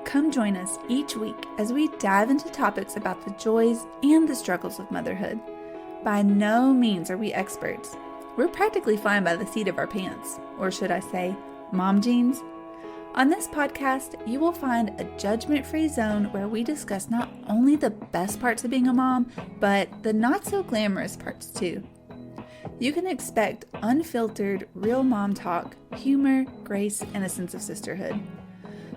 Come join us each week as we dive into topics about the joys and the struggles of motherhood. By no means are we experts. We're practically flying by the seat of our pants, or should I say, mom jeans. On this podcast, you will find a judgment-free zone where we discuss not only the best parts of being a mom, but the not-so-glamorous parts too. You can expect unfiltered, real mom talk, humor, grace, and a sense of sisterhood.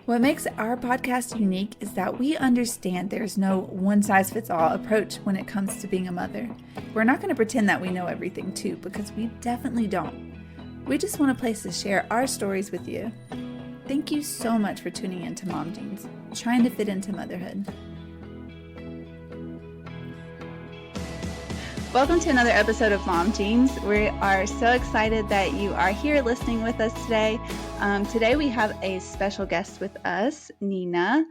What makes our podcast unique is that we understand there's no one-size-fits-all approach when it comes to being a mother. We're not going to pretend that we know everything too, because we definitely don't. We just want a place to share our stories with you. Thank you so much for tuning in to Mom Jeans, trying to fit into motherhood. Welcome to another episode of Mom Jeans. We are so excited that you are here listening with us today. Today we have a special guest with us, Nina,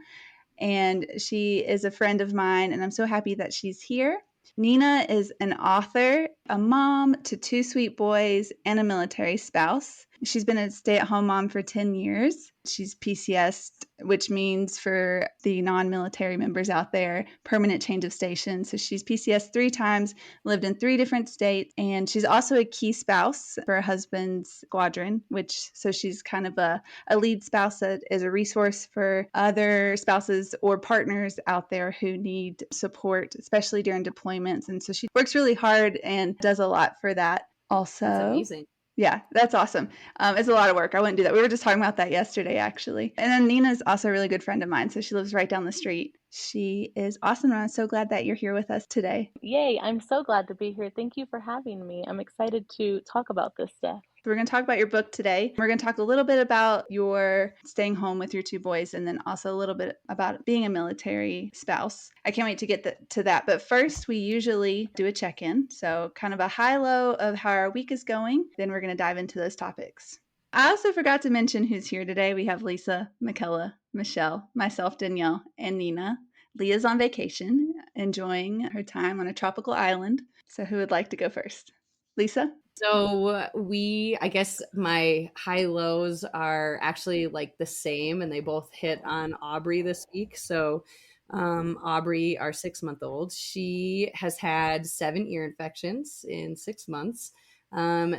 and she is a friend of mine, and I'm so happy that she's here. Nina is an author, a mom to two sweet boys, and a military spouse. She's been a stay-at-home mom for 10 years. She's PCS'd, which means for the non-military members out there, permanent change of station. So she's PCS'd 3 times, lived in 3 different states, and she's also a key spouse for her husband's squadron, so she's kind of a lead spouse that is a resource for other spouses or partners out there who need support, especially during deployments. And so she works really hard and does a lot for that also. That's amazing. Yeah, that's awesome. It's a lot of work. I wouldn't do that. We were just talking about that yesterday, actually. And then Nina's also a really good friend of mine, so she lives right down the street. She is awesome, and I'm so glad that you're here with us today. Yay, I'm so glad to be here. Thank you for having me. I'm excited to talk about this stuff. We're going to talk about your book today. We're going to talk a little bit about your staying home with your 2 boys, and then also a little bit about being a military spouse. I can't wait to get to that. But first, we usually do a check-in. So kind of a high-low of how our week is going. Then we're going to dive into those topics. I also forgot to mention who's here today. We have Lisa, Michaela, Michelle, myself, Danielle, and Nina. Leah's on vacation, enjoying her time on a tropical island. So who would like to go first? Lisa? So I guess my high lows are actually like the same, and they both hit on Aubrey this week. So Aubrey, our 6-month-old, she has had 7 ear infections in 6 months.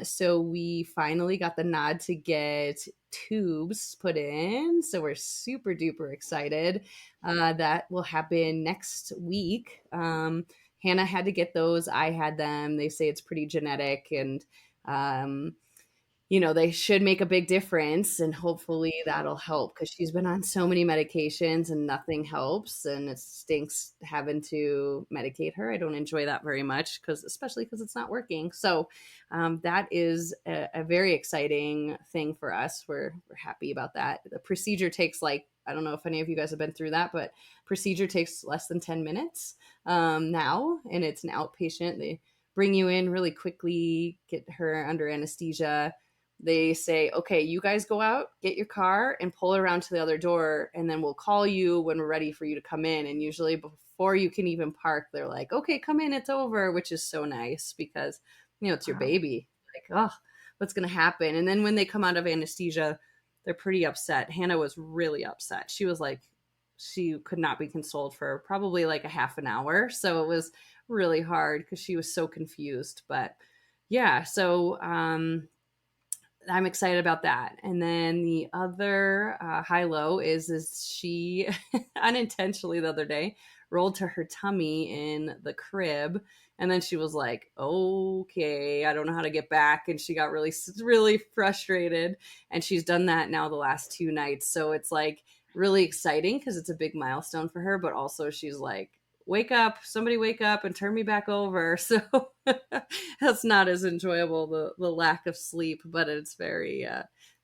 So we finally got the nod to get tubes put in. So we're super duper excited. That will happen next week. Hannah had to get those. I had them. They say it's pretty genetic, and they should make a big difference, and hopefully that'll help, because she's been on so many medications and nothing helps, and it stinks having to medicate her. I don't enjoy that very much, especially because it's not working. So that is a very exciting thing for us. We're happy about that. The procedure takes I don't know if any of you guys have been through that, but procedure takes less than 10 minutes now, and it's an outpatient. They bring you in really quickly, get her under anesthesia. They say, okay, you guys go out, get your car, and pull it around to the other door, and then we'll call you when we're ready for you to come in. And usually before you can even park, they're like, okay, come in, it's over, which is so nice, because, it's your baby. Oh, what's going to happen? And then when they come out of anesthesia, they're pretty upset. Hannah was really upset. She was like, she could not be consoled for probably a half an hour. So it was really hard because she was so confused. But yeah, so I'm excited about that. And then the other high-low is she unintentionally the other day rolled to her tummy in the crib. And then she was like, okay, I don't know how to get back. And she got really, really frustrated. And she's done that now the last 2 nights. So it's really exciting because it's a big milestone for her. But also she's like, wake up, somebody wake up and turn me back over. So that's not as enjoyable, the lack of sleep, but it's very,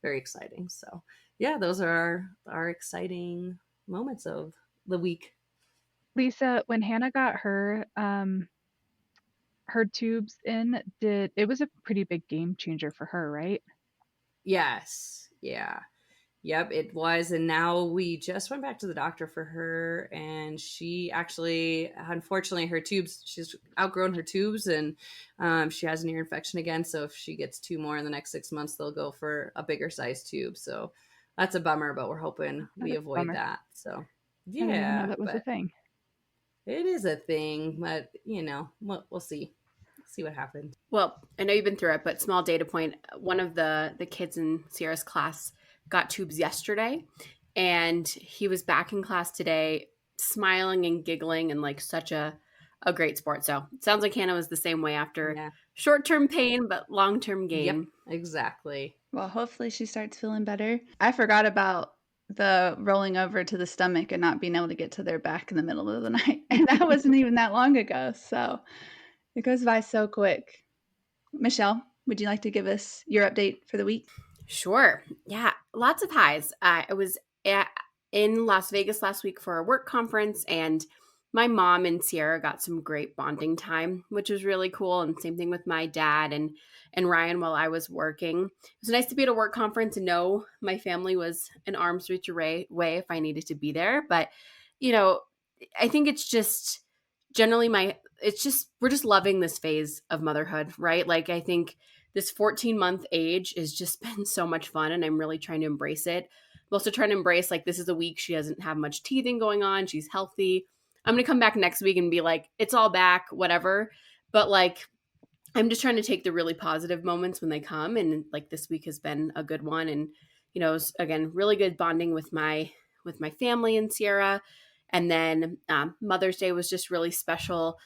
very exciting. So yeah, those are our exciting moments of the week. Lisa, when Hannah got her tubes in, it was a pretty big game changer for her, right? Yes. Yeah. Yep, it was. And now we just went back to the doctor for her, and she actually, unfortunately, she's outgrown her tubes, and she has an ear infection again. So if she gets 2 more in the next 6 months, they'll go for a bigger size tube. So that's a bummer, but we're hoping we That's a avoid bummer. that. So I didn't even know yeah, that was a but thing. it is a thing. But we'll see. See what happens. Well, I know you've been through it, but small data point. One of the kids in Sierra's class got tubes yesterday, and he was back in class today, smiling and giggling and like such a great sport. So it sounds like Hannah was the same way after Yeah. short-term pain, but long-term gain. Yep, exactly. Well, hopefully she starts feeling better. I forgot about the rolling over to the stomach and not being able to get to their back in the middle of the night. And that wasn't even that long ago. So it goes by so quick. Michelle, would you like to give us your update for the week? Sure. Yeah, lots of highs. I was in Las Vegas last week for a work conference, and my mom and Sierra got some great bonding time, which was really cool. And same thing with my dad and Ryan while I was working. It was nice to be at a work conference and know my family was an arm's reach away if I needed to be there. But, I think it's just generally we're just loving this phase of motherhood, right? Like, I think this 14-month age has just been so much fun, and I'm really trying to embrace it. I'm also trying to embrace, like, this is a week she doesn't have much teething going on. She's healthy. I'm going to come back next week and be like, it's all back, whatever. But, like, I'm just trying to take the really positive moments when they come. And, like, this week has been a good one. And, again, really good bonding with my family and Sierra. And then Mother's Day was just really special.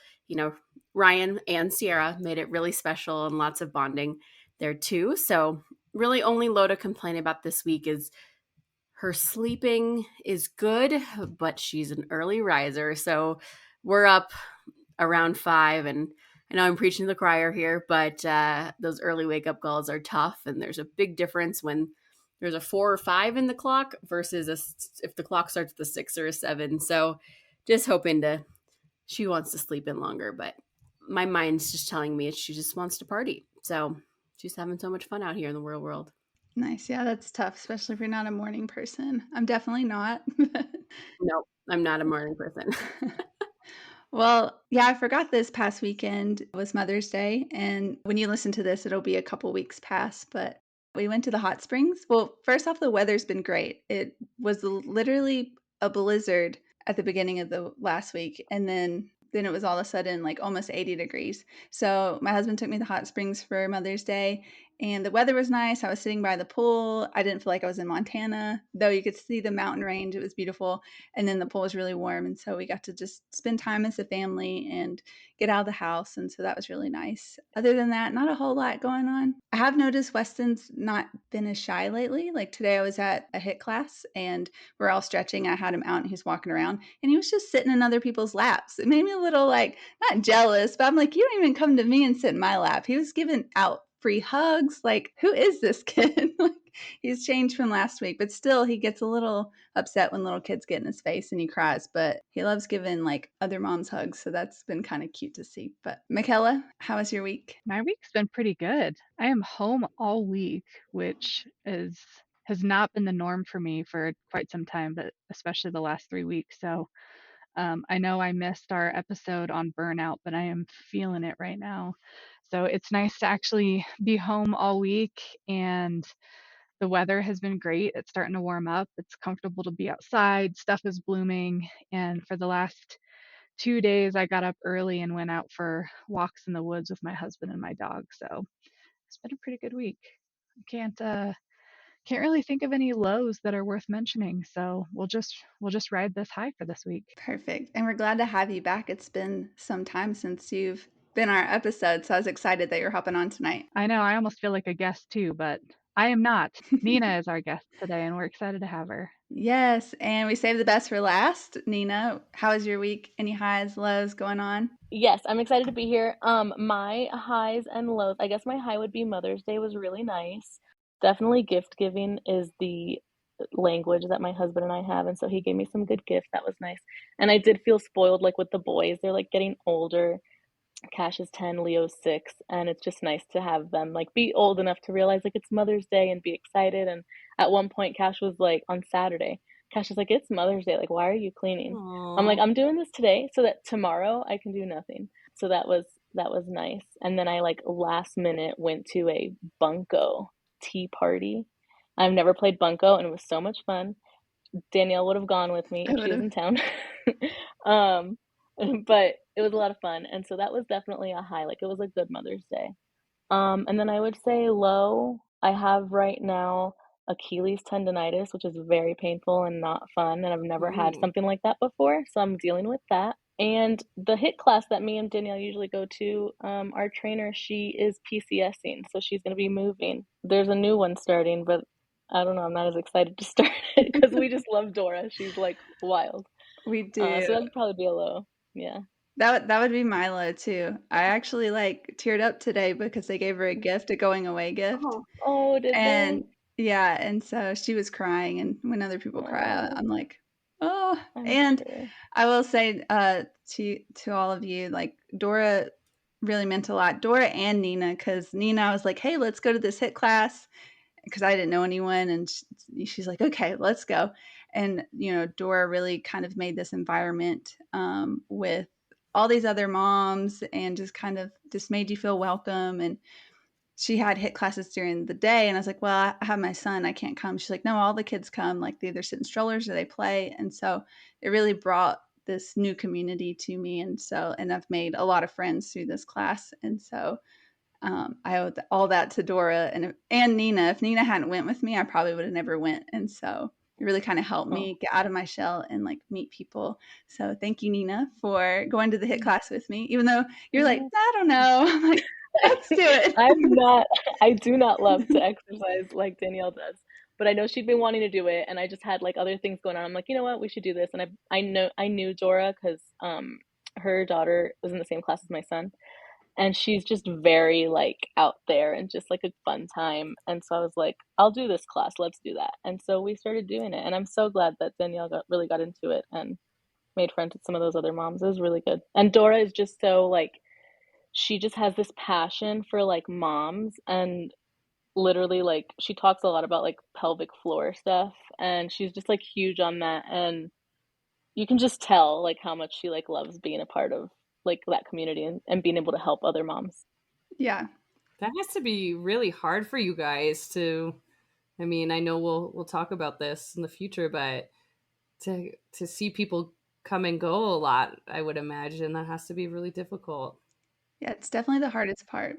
Ryan and Sierra made it really special and lots of bonding there too. So really only low to complain about this week is her sleeping is good, but she's an early riser. So we're up around 5, and I know I'm preaching to the choir here, but those early wake up calls are tough. And there's a big difference when there's a 4 or 5 in the clock versus if the clock starts at a 6 or a 7. So just hoping she wants to sleep in longer, but my mind's just telling me she just wants to party. So she's having so much fun out here in the real world. Nice. Yeah, that's tough, especially if you're not a morning person. I'm definitely not. Nope, I'm not a morning person. Well, yeah, I forgot this past weekend was Mother's Day. And when you listen to this, it'll be a couple weeks past, but we went to the hot springs. Well, first off, the weather's been great. It was literally a blizzard at the beginning of the last week. And then it was all of a sudden like almost 80 degrees. So my husband took me to the hot springs for Mother's Day, and the weather was nice. I was sitting by the pool. I didn't feel like I was in Montana, though you could see the mountain range. It was beautiful. And then the pool was really warm. And so we got to just spend time as a family and get out of the house. And so that was really nice. Other than that, not a whole lot going on. I have noticed Weston's not been as shy lately. Like today I was at a HIIT class and we're all stretching. I had him out and he's walking around and he was just sitting in other people's laps. It made me a little like, not jealous, but I'm like, you don't even come to me and sit in my lap. He was giving out free hugs. Like, who is this kid? Like, he's changed from last week, but still he gets a little upset when little kids get in his face and he cries, but he loves giving like other moms hugs. So that's been kind of cute to see. But Michaela, how was your week? My week's been pretty good. I am home all week, which has not been the norm for me for quite some time, but especially the last 3 weeks. So I know I missed our episode on burnout, but I am feeling it right now. So it's nice to actually be home all week, and the weather has been great. It's starting to warm up. It's comfortable to be outside. Stuff is blooming. And for the last 2 days, I got up early and went out for walks in the woods with my husband and my dog. So it's been a pretty good week. I can't really think of any lows that are worth mentioning. So we'll just ride this high for this week. Perfect. And we're glad to have you back. It's been some time since you've been our episode. So I was excited that you're hopping on tonight. I know I almost feel like a guest too, but I am not. Nina is our guest today, and we're excited to have her. Yes. And we saved the best for last. Nina, how was your week? Any highs, lows going on? Yes, I'm excited to be here. My highs and lows. I guess my high would be Mother's Day was really nice. Definitely gift giving is the language that my husband and I have, and so he gave me some good gifts. That was nice. And I did feel spoiled like with the boys. They're like getting older. Cash is 10, Leo's 6, and it's just nice to have them like be old enough to realize like it's Mother's Day and be excited. And at one point Cash was like on Saturday, Cash is like, it's Mother's Day, like why are you cleaning? I'm like, I'm doing this today so that tomorrow I can do nothing. So that was nice. And then I like last minute went to a bunko tea party I've never played bunco, and it was so much fun. Danielle would have gone with me I if would she was have. in town. um, but it was a lot of fun, and so that was definitely a high. Like it was a good Mother's Day. And then I would say low, I have right now Achilles tendonitis, which is very painful and not fun, and I've never had Ooh. something like that before, so I'm dealing with that. And the HIIT class that me and Danielle usually go to, our trainer, she is PCSing, so she's going to be moving. There's a new one starting, but I don't know, I'm not as excited to start it because we just love Dora. She's like wild. We do. So that'd probably be a low. Yeah. That would be Milo too. I actually like teared up today because they gave her a gift, a going away gift. Oh, Oh, did And they? yeah, and so she was crying, and when other people cry, Oh, I'm like, "Oh." I'm And sure. I will say to all of you, like Dora really meant a lot. Dora and Nina, because Nina, I was like, "Hey, let's go to this HIT class," because I didn't know anyone, and she's like, "Okay, let's go." And Dora really kind of made this environment with all these other moms, and just made you feel welcome. And she had HIT classes during the day, and I was like, well, I have my son, I can't come. She's like, no, all the kids come, like they either sit in strollers or they play. And so it really brought this new community to me. And I've made a lot of friends through this class. And so I owe all that to Dora and Nina. If Nina hadn't went with me, I probably would have never went. And so it really kind of helped Oh. me get out of my shell and like meet people. So thank you, Nina, for going to the HIT class with me, even though you're like, I don't know. I'm like, let's do it. I do not love to exercise like Danielle does, but I know she'd been wanting to do it, and I just had like other things going on. I'm like, you know what, we should do this. And I knew Dora because her daughter was in the same class as my son, and she's just very like out there and just like a fun time. And so I was like, I'll do this class, let's do that. And so we started doing it, and I'm so glad that Danielle really got into it and made friends with some of those other moms. It was really good. And Dora is just so like, she just has this passion for like moms, and literally like she talks a lot about like pelvic floor stuff, and she's just like huge on that. And you can just tell like how much she like loves being a part of like that community, and being able to help other moms. Yeah. that has to be really hard for you guys to. I mean, I know we'll talk about this in the future, but to see people come and go a lot, I would imagine that has to be really difficult. Yeah, it's definitely the hardest part.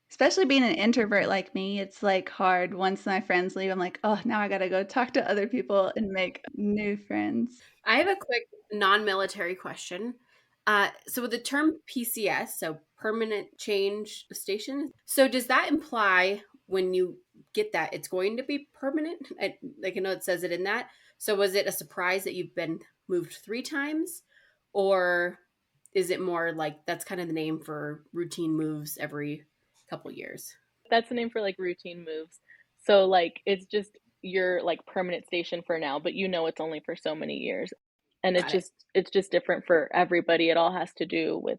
Especially being an introvert like me, it's like hard once my friends leave. I'm like, oh, now I got to go talk to other people and make new friends. I have a quick non-military question. So with the term PCS, so permanent change station, so does that imply when you get that it's going to be permanent? Like I know it says it in that. So was it a surprise that you've been moved 3 times, or is it more like that's kind of the name for routine moves every couple years? That's the name for like routine moves. So like it's just your like permanent station for now, but you know it's only for so many years. And Got it. it's just different for everybody. It all has to do with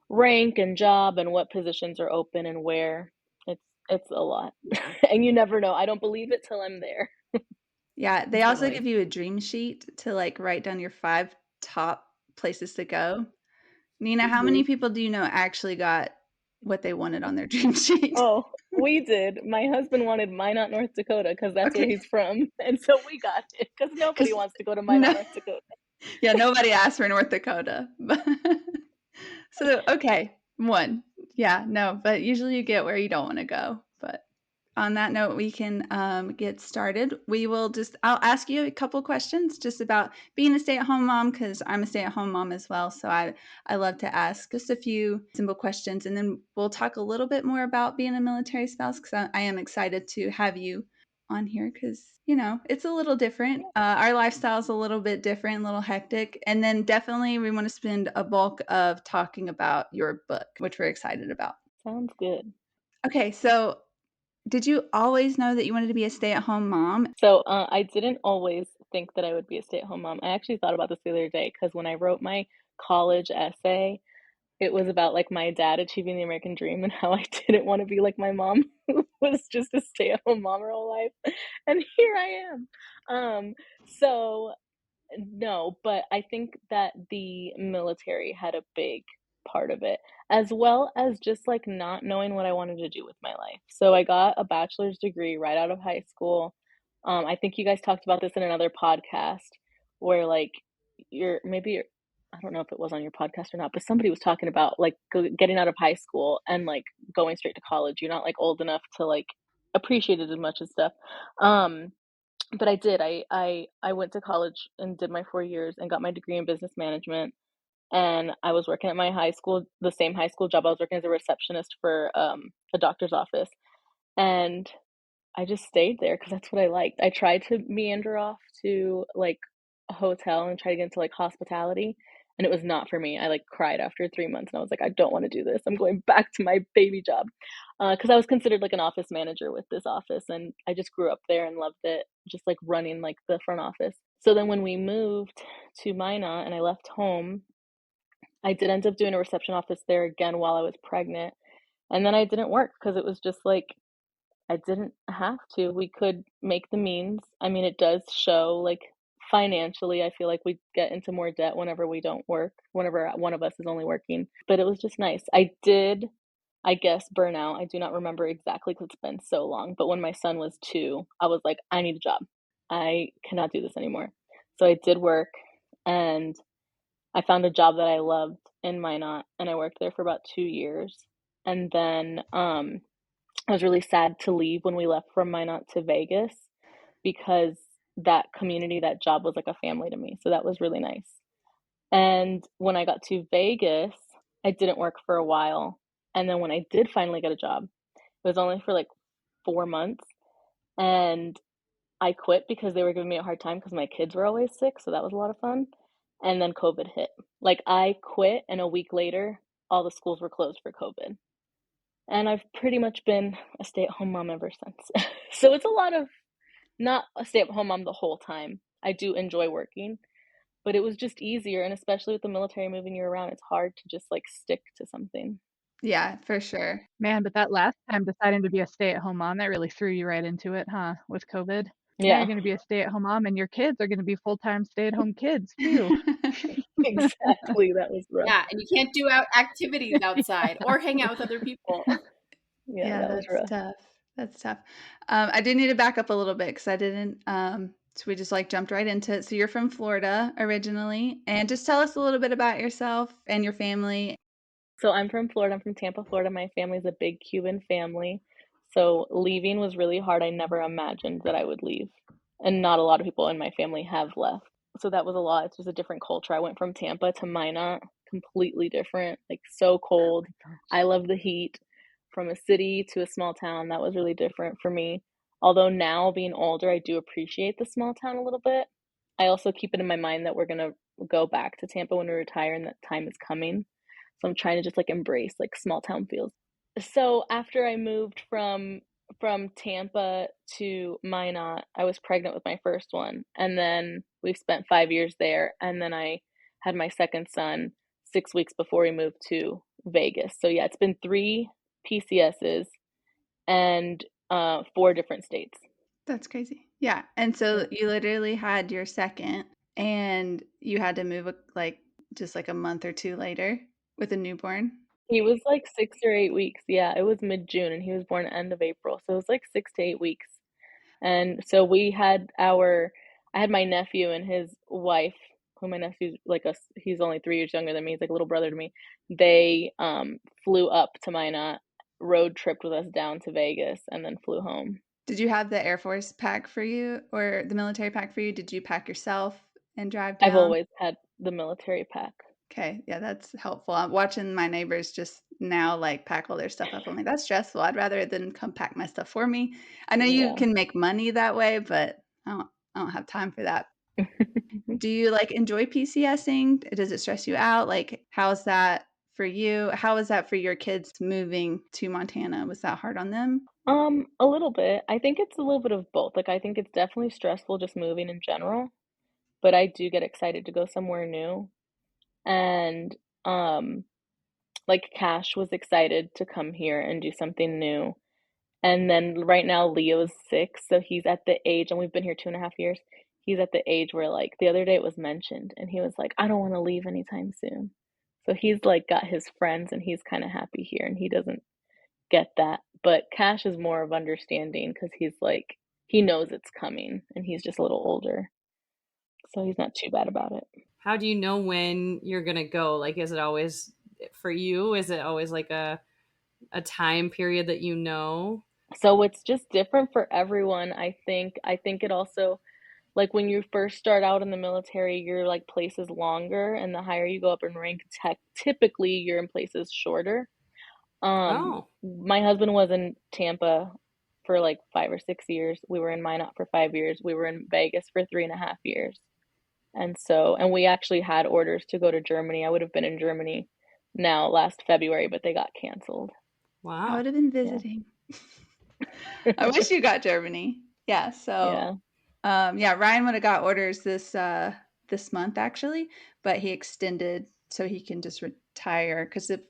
rank and job and what positions are open and where. It's a lot. Yeah, And you never know. I don't believe it till I'm there. Yeah, they also totally. give you a dream sheet to like write down your 5 top places to go. Nina, how many Mhm. people do you know actually got what they wanted on their dream sheet? Oh, we did. My husband wanted Minot, North Dakota, because that's where Okay, he's from. And so we got it because nobody because wants to go to Minot, no, North Dakota. yeah, nobody asked for North Dakota. So, okay, 1. Yeah, no, but usually you get where you don't wanna go, but on that note, we can get started. I'll ask you a couple questions just about being a stay-at-home mom because I'm a stay-at-home mom as well. So I love to ask just a few simple questions, and then we'll talk a little bit more about being a military spouse because I am excited to have you on here because it's a little different. Our lifestyle's a little bit different, a little hectic, and then definitely we want to spend a bulk of talking about your book, which we're excited about. Sounds good. Okay, so did you always know that you wanted to be a stay-at-home mom? So I didn't always think that I would be a stay-at-home mom. I actually thought about this the other day because when I wrote my college essay, it was about like my dad achieving the American dream and how I didn't want to be like my mom, who was just a stay-at-home mom her whole life. And here I am. So no, but I think that the military had a big part of it, as well as just like not knowing what I wanted to do with my life. So I got a bachelor's degree right out of high school. I think you guys talked about this in another podcast where like I don't know if it was on your podcast or not, but somebody was talking about like getting out of high school and like going straight to college. You're not like old enough to like appreciate it as much as stuff. Um, but I did. I went to college and did my 4 years and got my degree in business management. And I was working at my high school, the same high school job. I was working as a receptionist for a doctor's office, and I just stayed there because that's what I liked. I tried to meander off to like a hotel and try to get into like hospitality, and it was not for me. I like cried after 3 months, and I was like, I don't want to do this. I'm going back to my baby job because I was considered like an office manager with this office, and I just grew up there and loved it, just like running like the front office. So then when we moved to Minot and I left home, I did end up doing a reception office there again while I was pregnant, and then I didn't work because it was just like I didn't have to. We could make the means. I mean, it does show like financially, I feel like we get into more debt whenever we don't work, whenever one of us is only working. But it was just nice. I did, I guess, burn out. I do not remember exactly because it's been so long. But when my son was 2, I was like, I need a job. I cannot do this anymore. So I did work and I found a job that I loved in Minot and I worked there for about 2 years. And then I was really sad to leave when we left from Minot to Vegas because that community, that job was like a family to me. So that was really nice. And when I got to Vegas, I didn't work for a while. And then when I did finally get a job, it was only for like 4 months. And I quit because they were giving me a hard time because my kids were always sick. So that was a lot of fun. And then COVID hit. Like I quit, and a week later, all the schools were closed for COVID. And I've pretty much been a stay-at-home mom ever since. So it's a lot of not a stay-at-home mom the whole time. I do enjoy working, but it was just easier. And especially with the military moving you around, it's hard to just like stick to something. Yeah, for sure. Man, but that last time deciding to be a stay-at-home mom, that really threw you right into it, huh? With COVID. Now Yeah. you're going to be a stay-at-home mom, and your kids are going to be full-time stay-at-home kids too. Exactly. That was rough. Yeah, and you can't do activities outside or hang out with other people. Yeah, that was that's rough. tough. That's tough. I do need to back up a little bit because I didn't. So we just like jumped right into it. So you're from Florida originally, and just tell us a little bit about yourself and your family. So I'm from Florida. I'm from Tampa, Florida. My family's a big Cuban family. So leaving was really hard. I never imagined that I would leave. And not a lot of people in my family have left. So that was a lot. It's just a different culture. I went from Tampa to Minot, completely different, like so cold. I love the heat. From a city to a small town, that was really different for me. Although now being older, I do appreciate the small town a little bit. I also keep it in my mind that we're going to go back to Tampa when we retire and that time is coming. So I'm trying to just like embrace like small town feels. So after I moved from Tampa to Minot, I was pregnant with my first one, and then we spent 5 years there, and then I had my second son 6 weeks before we moved to Vegas. So yeah, it's been 3 PCSs and 4 different states. That's crazy. Yeah. And so you literally had your second, and you had to move like just like a month or 2 later with a newborn. He was like 6 or 8 weeks. Yeah, it was mid-June, and he was born end of April. So it was like 6 to 8 weeks. And so I had my nephew and his wife, who my nephew's like he's only 3 years younger than me. He's like a little brother to me. They flew up to Minot, road tripped with us down to Vegas, and then flew home. Did you have the Air Force pack for you or the military pack for you? Did you pack yourself and drive down? I've always had the military pack. Okay, yeah, that's helpful. I'm watching my neighbors just now like pack all their stuff up. I'm like, that's stressful. I'd rather than come pack my stuff for me. I know you can make money that way, but I don't have time for that. Do you like enjoy PCSing? Does it stress you out? Like, how's that for you? How is that for your kids moving to Montana? Was that hard on them? A little bit. I think it's a little bit of both. Like I think it's definitely stressful just moving in general, but I do get excited to go somewhere new. And like Cash was excited to come here and do something new. And then right now Leo's 6, so he's at the age, and we've been here 2.5 years. He's at the age where like the other day it was mentioned, and he was like, I don't want to leave anytime soon. So he's like got his friends, and he's kind of happy here, and he doesn't get that. But Cash is more of understanding because he's like, he knows it's coming, and he's just a little older, so he's not too bad about it. How do you know when you're gonna go? Like, is it always for you? Is it always like a time period that you know? So it's just different for everyone. I think it also, like, when you first start out in the military, your like place is longer, and the higher you go up in rank, typically you're in places shorter. Oh, My husband was in Tampa for like 5 or 6 years. We were in Minot for 5 years. We were in Vegas for 3.5 years. And we actually had orders to go to Germany. I would have been in Germany now last February, but they got canceled. I wow. would have been visiting. I wish you got Germany. Yeah. So, Yeah. Ryan would have got orders this month actually, but he extended so he can just retire. Because if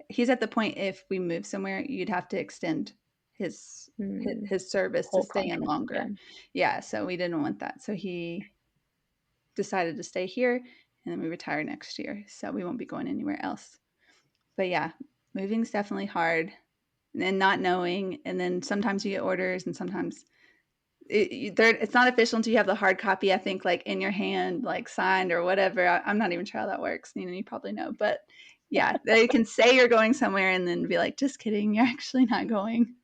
he's at the point, if we move somewhere, you'd have to extend his his service to Whole stay in contract. longer. Yeah. So we didn't want that. So he decided to stay here, and then we retire next year. So we won't be going anywhere else. But yeah, moving's definitely hard, and not knowing, and then sometimes you get orders, and sometimes it's not official until you have the hard copy, I think, like in your hand, like signed or whatever. I'm not even sure how that works. You probably know, but yeah, they can say you're going somewhere and then be like, just kidding, you're actually not going.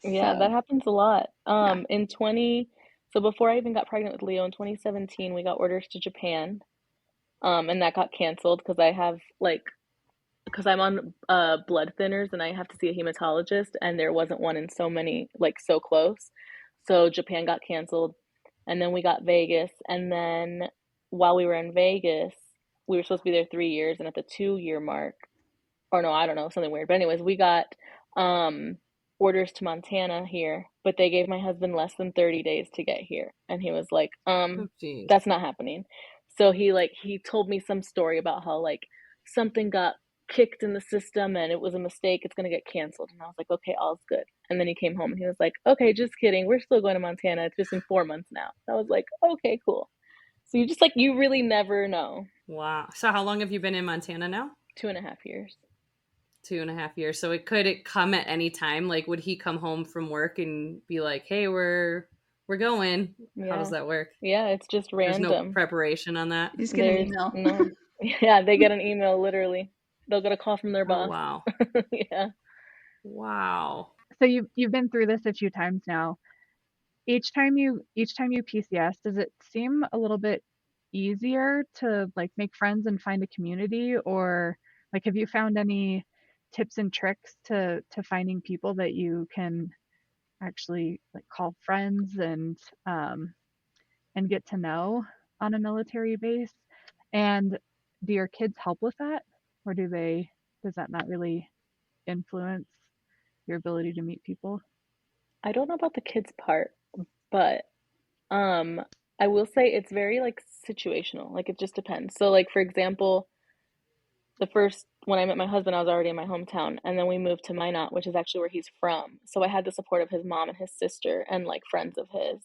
Yeah, So that happens a lot. yeah. So before I even got pregnant with Leo in 2017, we got orders to Japan. And that got canceled because I'm on blood thinners and I have to see a hematologist, and there wasn't one in so close. So Japan got canceled, and then we got Vegas, and then while we were in Vegas, we were supposed to be there 3 years, and at the 2 year mark, or no, I don't know, something weird. But anyways, we got um orders to Montana here, but they gave my husband less than 30 days to get here, and he was like, Oh, geez. that's not happening. So he told me some story about how like something got kicked in the system and it was a mistake, it's gonna get canceled. And I was like, okay, all's good. And then he came home and he was like, okay, just kidding, we're still going to Montana, it's just in 4 months now. I was like, okay, cool. So you really never know. Wow. So how long have you been in Montana now? 2.5 years. 2.5 years. So it come at any time. Like, would he come home from work and be like, "Hey, we're going"? How does Yeah. that work? Yeah, it's just There's no random. preparation on that. You just get an There's email. no. Yeah, they get an email literally. They'll get a call from their Oh, boss. wow. Yeah. Wow. So you've been through this a few times now. Each time you PCS, does it seem a little bit easier to like make friends and find a community, or like have you found any tips and tricks to finding people that you can actually like call friends and get to know on a military base? And do your kids help with that, or does that not really influence your ability to meet people? I don't know about the kids part, but um I will say it's very like situational. Like it just depends. So like for example, the first when I met my husband, I was already in my hometown, and then we moved to Minot, which is actually where he's from. So I had the support of his mom and his sister and like friends of his.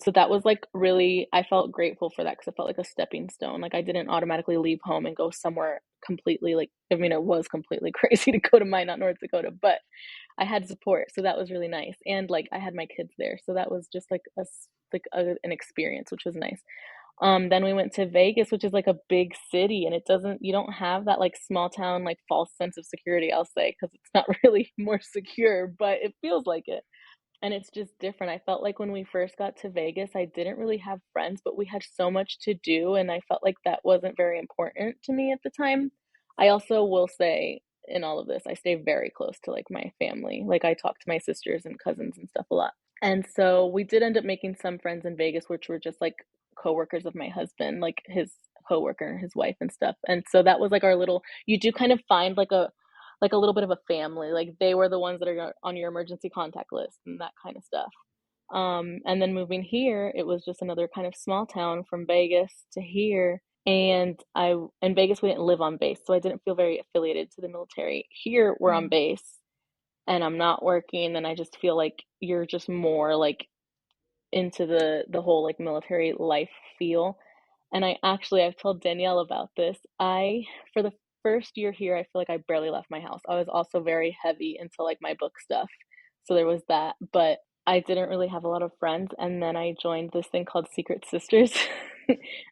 So that was like really, I felt grateful for that because it felt like a stepping stone. Like I didn't automatically leave home and go somewhere completely like, I mean, it was completely crazy to go to Minot, North Dakota, but I had support. So that was really nice. And like I had my kids there. So that was just like an experience, which was nice. Then we went to Vegas, which is like a big city, and you don't have that like small town, like false sense of security, I'll say, because it's not really more secure, but it feels like it. And it's just different. I felt like when we first got to Vegas, I didn't really have friends, but we had so much to do, and I felt like that wasn't very important to me at the time. I also will say in all of this, I stay very close to like my family. Like I talk to my sisters and cousins and stuff a lot. And so we did end up making some friends in Vegas, which were just like coworkers of my husband, like his coworker, his wife and stuff. And so that was like our little, you do kind of find like a little bit of a family. Like they were the ones that are on your emergency contact list and that kind of stuff. And then moving here, it was just another kind of small town from Vegas to here. And in Vegas, we didn't live on base, so I didn't feel very affiliated to the military. Here, we're on base and I'm not working, and I just feel like you're just more like into the whole like military life feel. And I've told Danielle about this. For the first year here, I feel like I barely left my house. I was also very heavy into like my book stuff. So there was that. But I didn't really have a lot of friends, and then I joined this thing called Secret Sisters.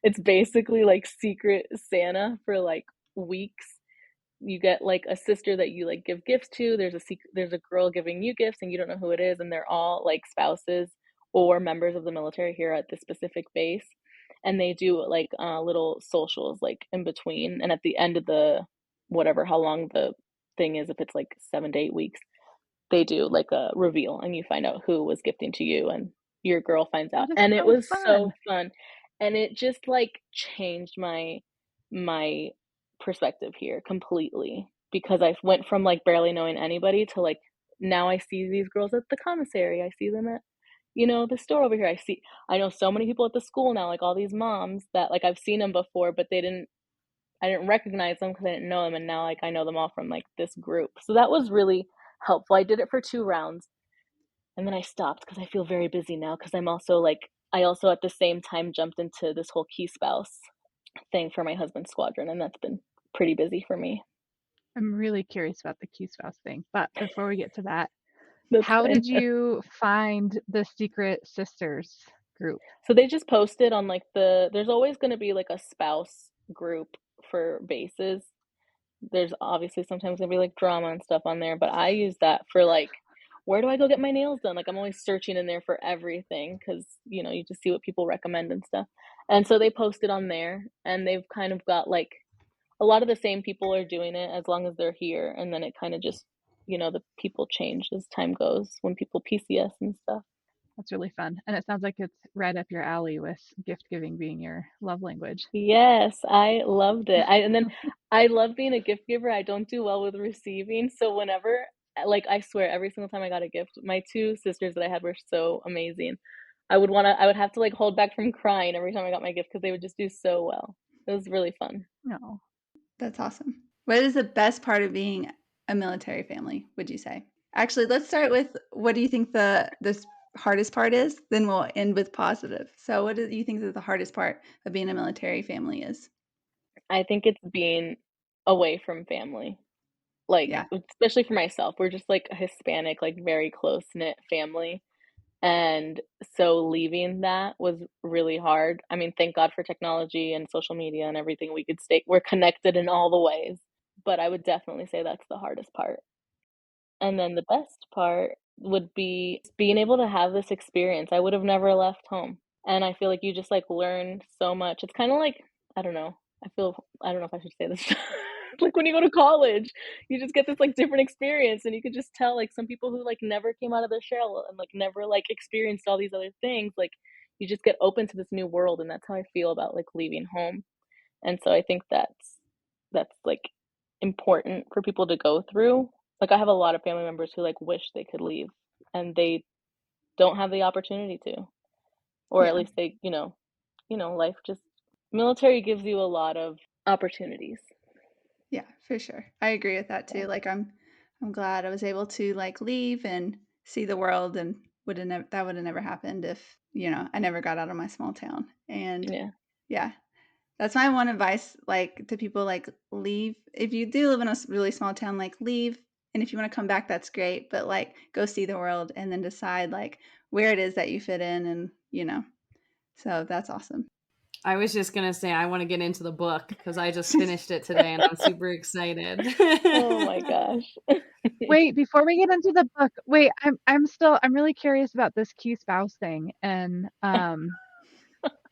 It's basically like Secret Santa for like weeks. You get like a sister that you like give gifts to. There's a girl giving you gifts and you don't know who it is, and they're all like spouses or members of the military here at this specific base. And they do like little socials like in between, and at the end of the whatever how long the thing is, if it's like 7 to 8 weeks, they do like a reveal and you find out who was gifting to you, and your girl finds out. That is And it so was so fun. fun. And it just like changed my perspective here completely, because I went from like barely knowing anybody to like now I see these girls at the commissary. I see them at the store over here. I know so many people at the school now, like all these moms that like I've seen them before, but I didn't recognize them because I didn't know them, and now like I know them all from like this group. So that was really helpful. I did it for 2 rounds, and then I stopped because I feel very busy now, because I also at the same time jumped into this whole key spouse thing for my husband's squadron, and that's been pretty busy for me. I'm really curious about the Q spouse thing, but before we get to that, That's how fine. did you find the Secret Sisters group? So they just posted on like there's always going to be like a spouse group for bases. There's obviously sometimes gonna be like drama and stuff on there, but I use that for like, where do I go get my nails done? Like I'm always searching in there for everything, because you just see what people recommend and stuff. And so they posted on there, and they've kind of got like a lot of the same people are doing it as long as they're here, and then it kind of just the people change as time goes when people PCS and stuff. That's really fun. And it sounds like it's right up your alley with gift giving being your love language. Yes, I loved it. And then I love being a gift giver. I don't do well with receiving. So whenever, like, I swear every single time I got a gift, my 2 sisters that I had were so amazing. I would have to like hold back from crying every time I got my gift, because they would just do so well. It was really fun. No. That's awesome. What is the best part of being a military family, would you say? Actually, let's start with, what do you think the hardest part is? Then we'll end with positive. So what do you think that the hardest part of being a military family is? I think it's being away from family. Like, Yeah. especially for myself, we're just like a Hispanic, like very close-knit family. And so leaving that was really hard. I mean, thank God for technology and social media and everything. We're connected in all the ways. But I would definitely say that's the hardest part. And then the best part would be being able to have this experience. I would have never left home. And I feel like you just like learn so much. It's kind of like, I don't know. I don't know if I should say this. Like when you go to college, you just get this like different experience, and you could just tell like some people who like never came out of their shell and like never like experienced all these other things, like you just get open to this new world. And that's how I feel about like leaving home. And so I think that's like important for people to go through. Like I have a lot of family members who like wish they could leave, and they don't have the opportunity to, or at Yeah. least they, life just military gives you a lot of opportunities. Yeah, for sure. I agree with that too. Yeah. Like I'm glad I was able to like leave and see the world, and that would have never happened if, I never got out of my small town. And Yeah. yeah, that's my one advice, like to people, like leave. If you do live in a really small town, like leave. And if you want to come back, that's great. But like go see the world and then decide like where it is that you fit in, and so that's awesome. I was just gonna say I want to get into the book because I just finished it today and I'm super excited. Oh my gosh. Wait, before we get into the book, I'm really curious about this key spouse thing. And I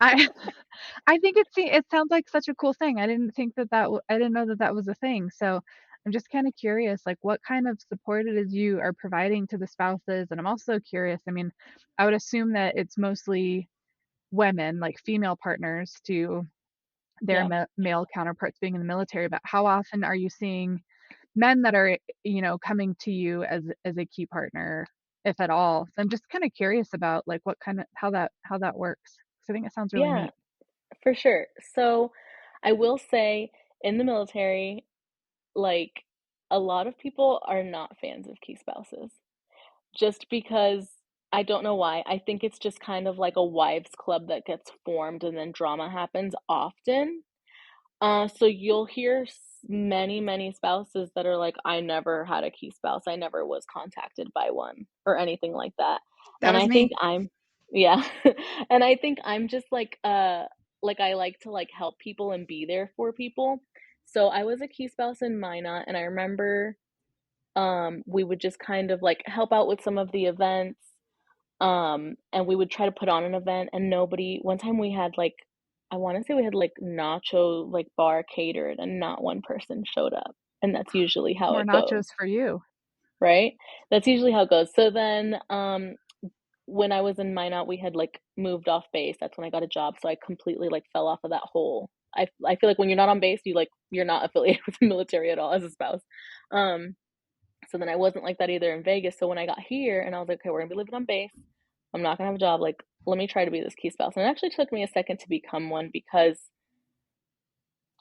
I think it sounds like such a cool thing. I didn't think I didn't know that was a thing. So I'm just kind of curious, like what kind of support it is you are providing to the spouses. And I'm also curious, I mean, I would assume that it's mostly women, like female partners to their Yeah. male counterparts being in the military, but how often are you seeing men that are, coming to you as a key partner, if at all? So I'm just kind of curious about like what kind of how that works. So I think it sounds really Yeah, neat. for sure. So I will say in the military, like a lot of people are not fans of key spouses, just because I don't know why. I think it's just kind of like a wives club that gets formed, and then drama happens often. So you'll hear many, many spouses that are like, I never had a key spouse. I never was contacted by one or anything like that. That And was I me. think I'm, yeah. And I think I'm just like I like to like help people and be there for people. So I was a key spouse in Minot, and I remember we would just kind of like help out with some of the events. And we would try to put on an event, and nobody, one time we had like, I want to say we had like nacho like bar catered, and not one person showed up. And that's usually how More it goes, nachos for you. right? That's usually how it goes. So then when I was in Minot, we had like moved off base. That's when I got a job. So I completely like fell off of that hole. I feel like when you're not on base, you're not affiliated with the military at all as a spouse. Um, so then I wasn't like that either in Vegas. So when I got here and I was like, okay, we're gonna be living on base. I'm not gonna have a job. Like, let me try to be this key spouse. And it actually took me a second to become one, because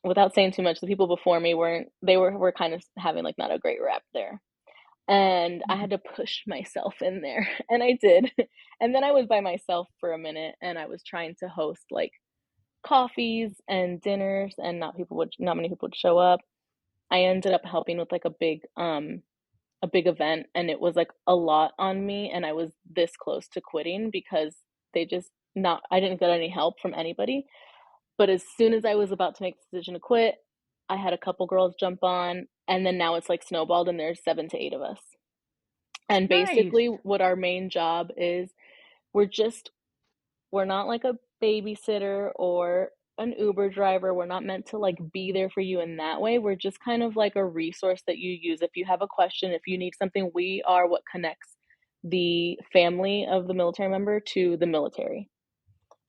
without saying too much, the people before me were kind of having like not a great rep there. And I had to push myself in there, and I did. And then I was by myself for a minute, and I was trying to host like coffees and dinners, and not many people would show up. I ended up helping with like a big event, and it was like a lot on me, and I was this close to quitting because I didn't get any help from anybody. But as soon as I was about to make the decision to quit, I had a couple girls jump on, and then now it's like snowballed, and there's 7 to 8 of us. And basically Nice. what our main job is, we're not like a babysitter or an Uber driver. We're not meant to like be there for you in that way. We're just kind of like a resource that you use if you have a question, if you need something. We are what connects the family of the military member to the military.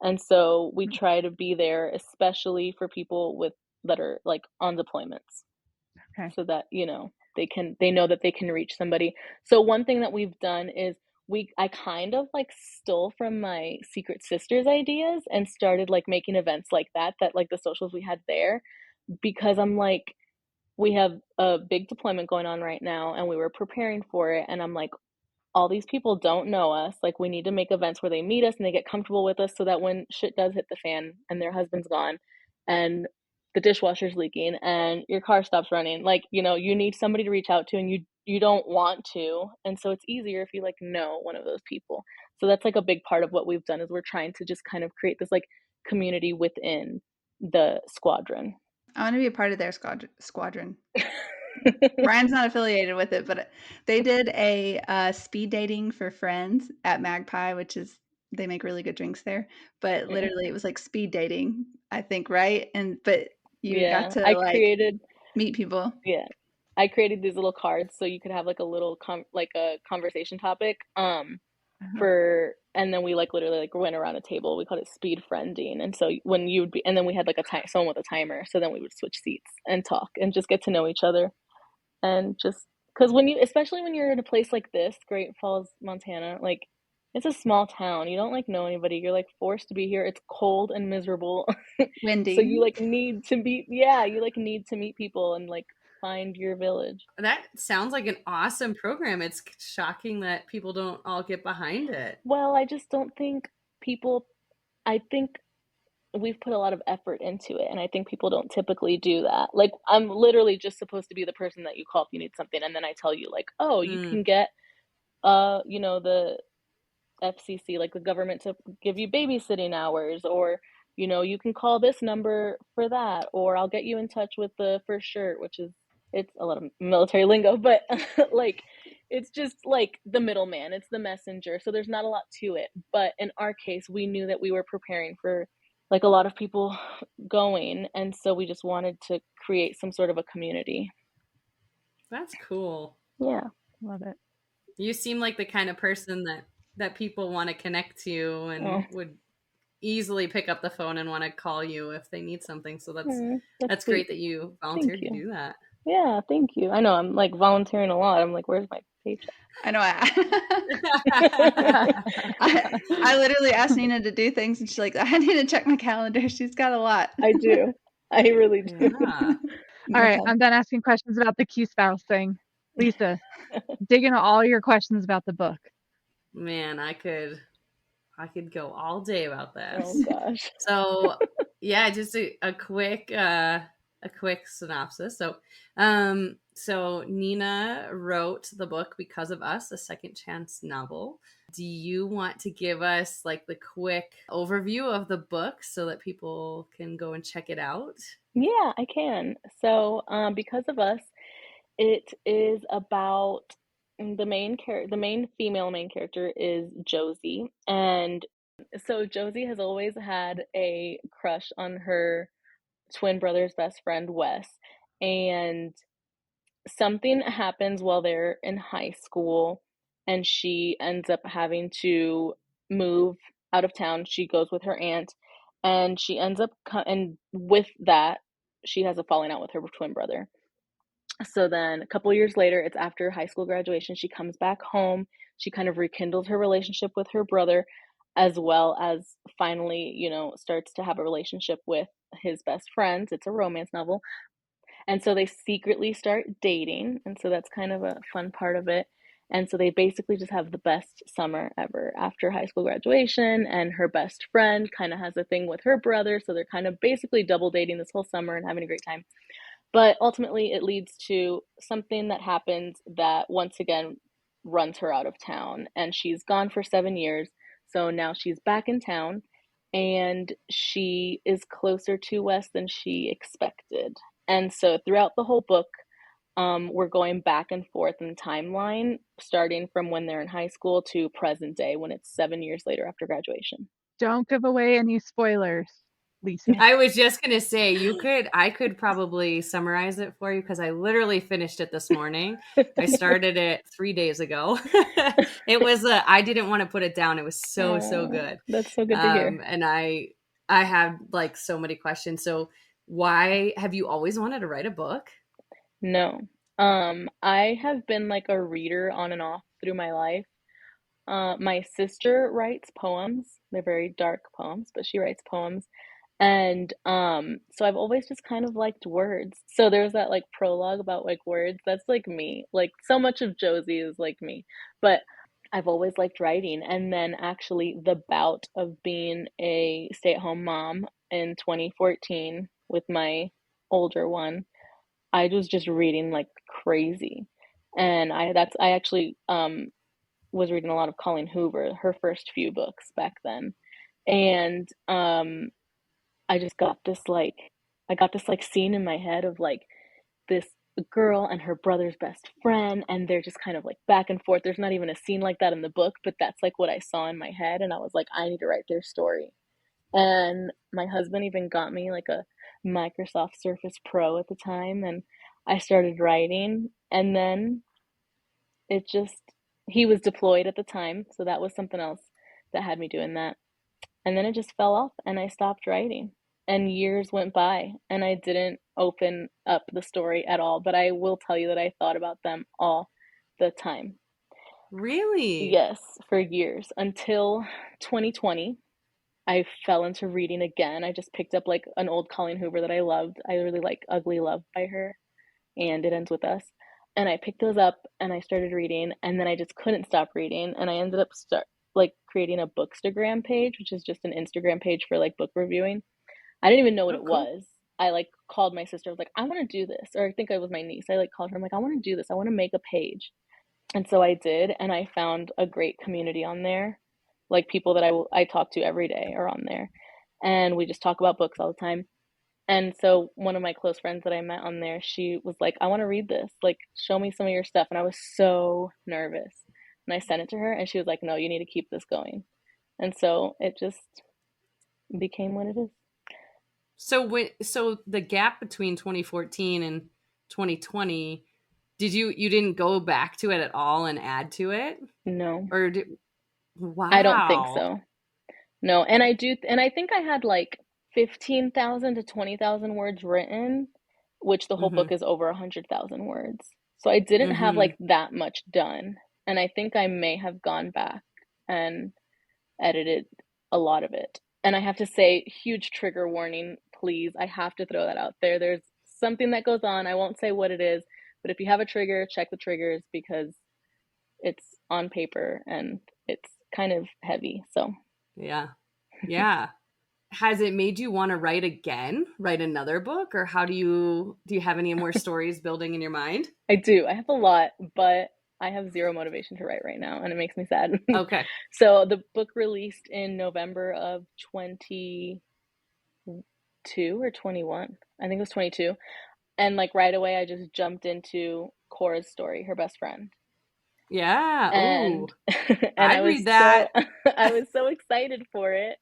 And so we try to be there, especially for people that are like on deployments. Okay. So that, they know that they can reach somebody. So one thing that we've done is I kind of like stole from my Secret Sisters ideas and started like making events like that like the socials we had there, because I'm like, we have a big deployment going on right now, and we were preparing for it, and I'm like, all these people don't know us. Like, we need to make events where they meet us and they get comfortable with us, so that when shit does hit the fan and their husband's gone and the dishwasher's leaking and your car stops running, like, you need somebody to reach out to, and you don't want to. And so it's easier if you like know one of those people. So that's like a big part of what we've done, is we're trying to just kind of create this like community within the squadron. I want to be a part of their squadron. Ryan's not affiliated with it, but they did a speed dating for friends at Magpie, they make really good drinks there. But literally, it was like speed dating, I think, right? But you got to meet people. Yeah, I created these little cards so you could have like a little a conversation topic. And then we like literally like went around a table. We called it speed friending. And so when you would be, and then we had like someone with a timer. So then we would switch seats and talk and just get to know each other. And just because especially when you're in a place like this, Great Falls, Montana, like, it's a small town. You don't like know anybody. You're like forced to be here. It's cold and miserable. Windy. So you like need to meet people and like find your village. That sounds like an awesome program. It's shocking that people don't all get behind it. Well, I just don't think I think we've put a lot of effort into it, and I think people don't typically do that. Like, I'm literally just supposed to be the person that you call if you need something, and then I tell you like, oh, you can get the FCC, like the government, to give you babysitting hours, or you can call this number for that, or I'll get you in touch with the first shirt, which is, it's a lot of military lingo, but like, it's just like the middleman, it's the messenger. So there's not a lot to it. But in our case, we knew that we were preparing for like a lot of people going, and so we just wanted to create some sort of a community. That's cool. Yeah, love it. You seem like the kind of person that people want to connect to and would easily pick up the phone and want to call you if they need something. So that's great that you volunteered to do that. Yeah, thank you. I know I'm like volunteering a lot. I'm like, where's my paycheck? I know. I literally asked Nina to do things, and she's like, I need to check my calendar. She's got a lot. I do. I really do. Yeah. All right, I'm done asking questions about the key spouse thing. Lisa, dig into all your questions about the book. Man, I could go all day about this. Oh gosh. So yeah, just a quick synopsis. So So Nina wrote the book Because of Us, a second chance novel. Do you want to give us like the quick overview of the book so that people can go and check it out? Yeah, I can. So, Because of Us, it is about the main female main character is Josie, and so Josie has always had a crush on her twin brother's best friend Wes, and something happens while they're in high school, and she ends up having to move out of town. She goes with her aunt, and she ends up and with that, she has a falling out with her twin brother. So then a couple years later, it's after high school graduation, she comes back home. She kind of rekindles her relationship with her brother, as well as finally, starts to have a relationship with his best friends. It's a romance novel. And so they secretly start dating. And so that's kind of a fun part of it. And so they basically just have the best summer ever after high school graduation. And her best friend kind of has a thing with her brother. So they're kind of basically double dating this whole summer and having a great time. But ultimately, it leads to something that happens that once again runs her out of town. And she's gone for 7 years. So now she's back in town, and she is closer to Wes than she expected. And so throughout the whole book, we're going back and forth in the timeline, starting from when they're in high school to present day when it's 7 years later after graduation. Don't give away any spoilers, Lisa. I was just going to say, I could probably summarize it for you because I literally finished it this morning. I started it 3 days ago. It was, I didn't want to put it down. It was so good. That's so good to hear. And I have like so many questions. So why have you always wanted to write a book? No. I have been like a reader on and off through my life. My sister writes poems. They're very dark poems, but she writes poems. And so I've always just kind of liked words. So there's that like prologue about like words. That's like me. Like so much of Josie is like me. But I've always liked writing. And then actually the bout of being a stay-at-home mom in 2014 with my older one, I was just reading like crazy. And I actually was reading a lot of Colleen Hoover, her first few books back then. And I just got this like scene in my head of like this girl and her brother's best friend, and they're just kind of like back and forth. There's not even a scene like that in the book, but that's like what I saw in my head, and I was like, I need to write their story. And my husband even got me like a Microsoft Surface Pro at the time, and I started writing, and then it just he was deployed at the time, so that was something else that had me doing that. And then it just fell off and I stopped writing. And years went by and I didn't open up the story at all. But I will tell you that I thought about them all the time. Really? Yes, for years until 2020. I fell into reading again. I just picked up like an old Colleen Hoover that I loved. I really like Ugly Love by her, and It Ends With Us. And I picked those up and I started reading, and then I just couldn't stop reading, and I ended up creating a Bookstagram page, which is just an Instagram page for like book reviewing. I didn't even know what it cool. was. I like called my sister. I was like, I want to do this, or I think it was my niece. I like called her. I'm like, I want to do this. I want to make a page. And so I did, and I found a great community on there. Like people that I talk to every day are on there, and we just talk about books all the time. And so one of my close friends that I met on there, she was like, I want to read this. Like, show me some of your stuff. And I was so nervous. And I sent it to her, and she was like, no, you need to keep this going. And so it just became what it is. So the gap between 2014 and 2020, you didn't go back to it at all and add to it? No. Wow. I don't think so. No. And I think I had like 15,000 to 20,000 words written, which the whole book is over 100,000 words. So I didn't have like that much done. And I think I may have gone back and edited a lot of it. And I have to say, huge trigger warning, please. I have to throw that out there. There's something that goes on. I won't say what it is, but if you have a trigger, check the triggers because it's on paper and it's kind of heavy. So yeah. has it made you want to write another book, or how do you have any more stories building in your mind? I do. I have a lot, but I have zero motivation to write right now, and it makes me sad. Okay. So the book released in November of 22 or 21. I think it was 22. And like right away, I just jumped into Cora's story, her best friend. Yeah. And Ooh. and I'd read that. I was so excited for it.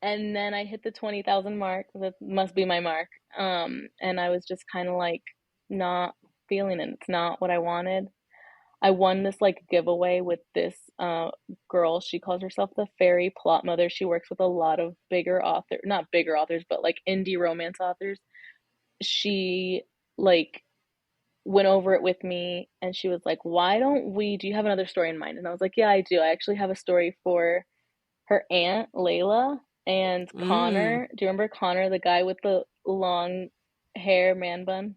And then I hit the 20,000 mark. That must be my mark. And I was just kind of like not feeling it. It's not what I wanted. I won this like giveaway with this girl. She calls herself the fairy plot mother. She works with a lot of not bigger authors, but like indie romance authors. She like went over it with me and she was like, do you have another story in mind? And I was like, yeah, I do. I actually have a story for her aunt, Layla, and Connor. Do you remember Connor, the guy with the long hair man bun?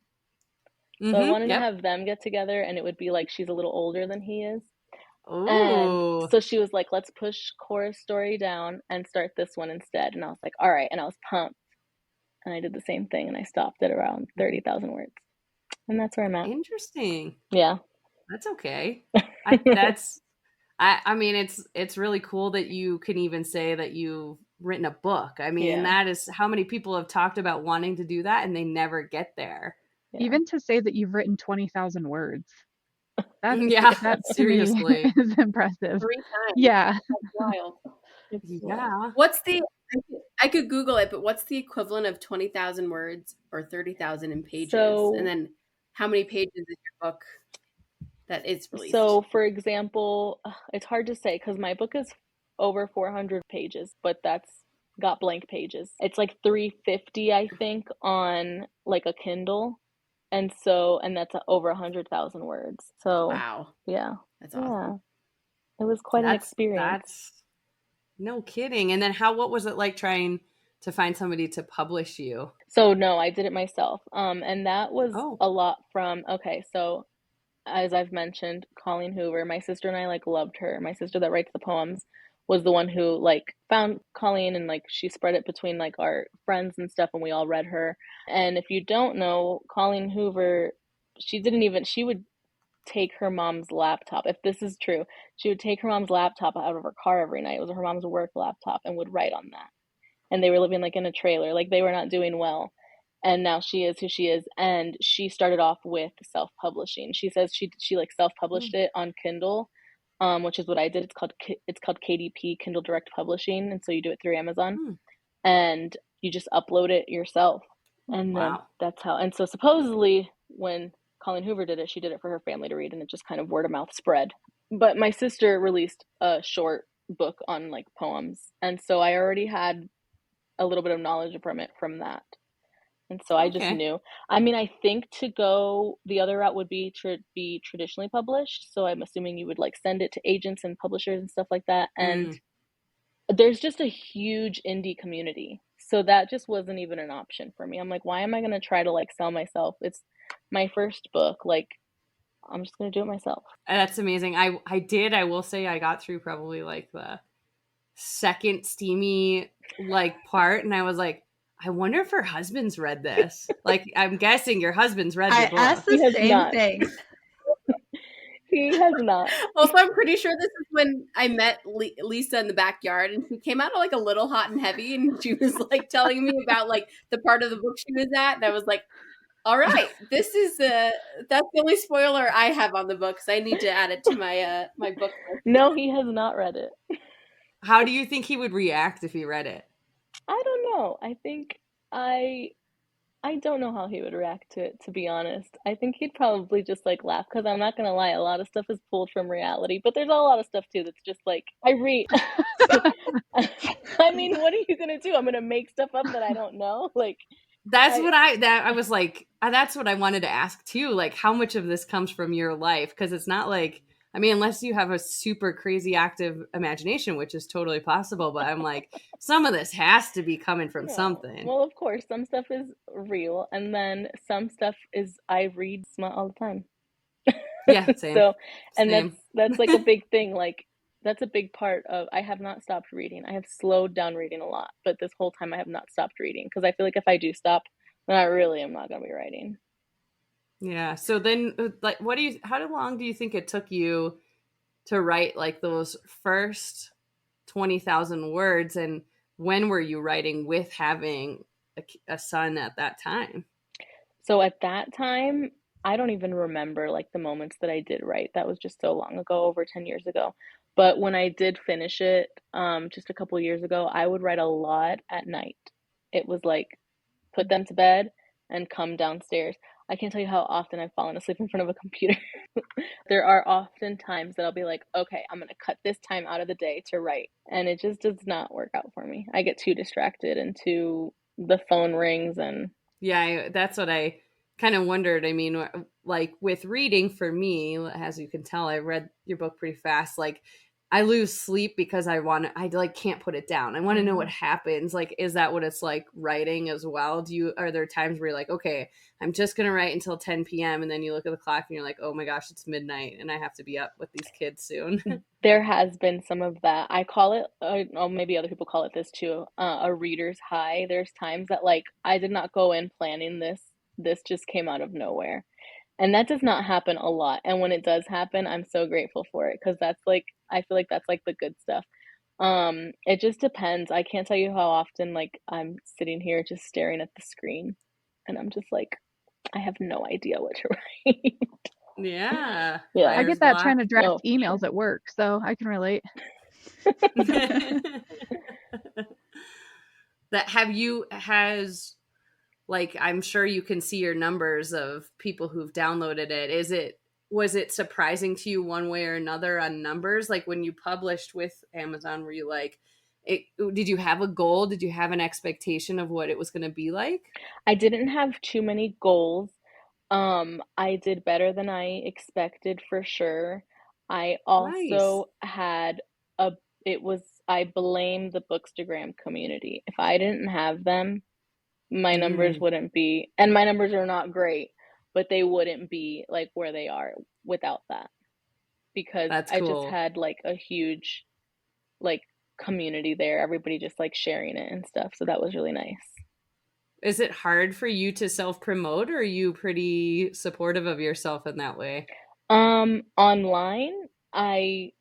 So I wanted to have them get together, and it would be like she's a little older than he is. Ooh. And so she was like, let's push Cora's story down and start this one instead. And I was like, all right. And I was pumped. And I did the same thing, and I stopped at around 30,000 words. And that's where I'm at. Interesting. Yeah. That's okay. I mean, it's really cool that you can even say that you've written a book. I mean, that is how many people have talked about wanting to do that and they never get there. Yeah. Even to say that you've written 20,000 words. That seriously is impressive. 3 times. Yeah. That's wild. Yeah. What's I could Google it, but what's the equivalent of 20,000 words or 30,000 in pages? And then how many pages is your book that is released? So, for example, it's hard to say because my book is over 400 pages, but that's got blank pages. It's like 350, I think, on like a Kindle. And that's over 100,000 words. So, wow. Yeah. That's awesome. Yeah. It was quite an experience. No kidding. And then what was it like trying to find somebody to publish you? So, no, I did it myself. And that was a lot so as I've mentioned, Colleen Hoover, my sister and I like loved her. My sister that writes the poems was the one who like found Colleen and like she spread it between like our friends and stuff and we all read her. And if you don't know, Colleen Hoover, she would take her mom's laptop. If this is true, she would take her mom's laptop out of her car every night. It was her mom's work laptop and would write on that. And they were living like in a trailer, like they were not doing well. And now she is who she is. And she started off with self-publishing. She says she like self-published it on Kindle, which is what I did. It's called KDP, Kindle Direct Publishing. And so you do it through Amazon and you just upload it yourself. And then that's how. And so supposedly when Colleen Hoover did it, she did it for her family to read, and it just kind of word of mouth spread. But my sister released a short book on like poems. And so I already had a little bit of knowledge from that. And so I just knew. I mean, I think to go the other route would be to be traditionally published. So I'm assuming you would like send it to agents and publishers and stuff like that. And there's just a huge indie community. So that just wasn't even an option for me. I'm like, why am I going to try to like sell myself? It's my first book. Like, I'm just going to do it myself. That's amazing. I will say I got through probably like the second steamy like part. And I was like, I wonder if her husband's read this. Like, I'm guessing your husband's read the book. I asked the same thing. He has not. Also, I'm pretty sure this is when I met Lisa in the backyard, and she came out like a little hot and heavy, and she was like telling me about like the part of the book she was at, and I was like, all right, that's the only spoiler I have on the book, because I need to add it to my my book list. No, he has not read it. How do you think he would react if he read it? I don't know. I think I don't know how he would react to it, to be honest. I think he'd probably just like laugh, because I'm not gonna lie, a lot of stuff is pulled from reality, but there's a lot of stuff too that's just like I read. I mean, what are you gonna do? I'm gonna make stuff up that I don't know. Like that's what I was like. That's what I wanted to ask too. Like, how much of this comes from your life? Because it's not like, I mean, unless you have a super crazy active imagination, which is totally possible. But I'm like, some of this has to be coming from something. Well, of course, some stuff is real, and then some stuff is I read smut all the time. Yeah, same. That's like a big thing. Like that's a big part of, I have not stopped reading. I have slowed down reading a lot, but this whole time I have not stopped reading because I feel like if I do stop, then I really am not going to be writing. Yeah. So then, like, how long do you think it took you to write like those first 20,000 words? And when were you writing with having a son at that time? So at that time, I don't even remember like the moments that I did write. That was just so long ago, over 10 years ago. But when I did finish it, just a couple years ago, I would write a lot at night. It was like put them to bed and come downstairs. I can't tell you how often I've fallen asleep in front of a computer. There are often times that I'll be like, okay, I'm going to cut this time out of the day to write. And it just does not work out for me. I get too distracted and the phone rings and. Yeah, that's what I kind of wondered. I mean, like with reading for me, as you can tell, I read your book pretty fast. Like I lose sleep because I like can't put it down. I want to know what happens. Like, is that what it's like writing as well? Are there times where you're like, okay, I'm just going to write until 10 p.m. and then you look at the clock and you're like, oh my gosh, it's midnight and I have to be up with these kids soon. There has been some of that. I call it, or maybe other people call it this too, a reader's high. There's times that like I did not go in planning this. This just came out of nowhere. And that does not happen a lot. And when it does happen, I'm so grateful for it because that's like, I feel like that's like the good stuff. It just depends. I can't tell you how often like I'm sitting here just staring at the screen and I'm just like, I have no idea what to write. Yeah. Yeah. I get that trying to draft emails at work, so I can relate. Like, I'm sure you can see your numbers of people who've downloaded it. Was it surprising to you one way or another on numbers? Like when you published with Amazon, were you like, did you have a goal? Did you have an expectation of what it was going to be like? I didn't have too many goals. I did better than I expected for sure. I also had I blame the Bookstagram community. If I didn't have them, my numbers wouldn't be, and my numbers are not great, but they wouldn't be like where they are without that. Because I just had like a huge like community there, everybody just like sharing it and stuff. So that was really nice. Is it hard for you to self-promote, or are you pretty supportive of yourself in that way? Online, I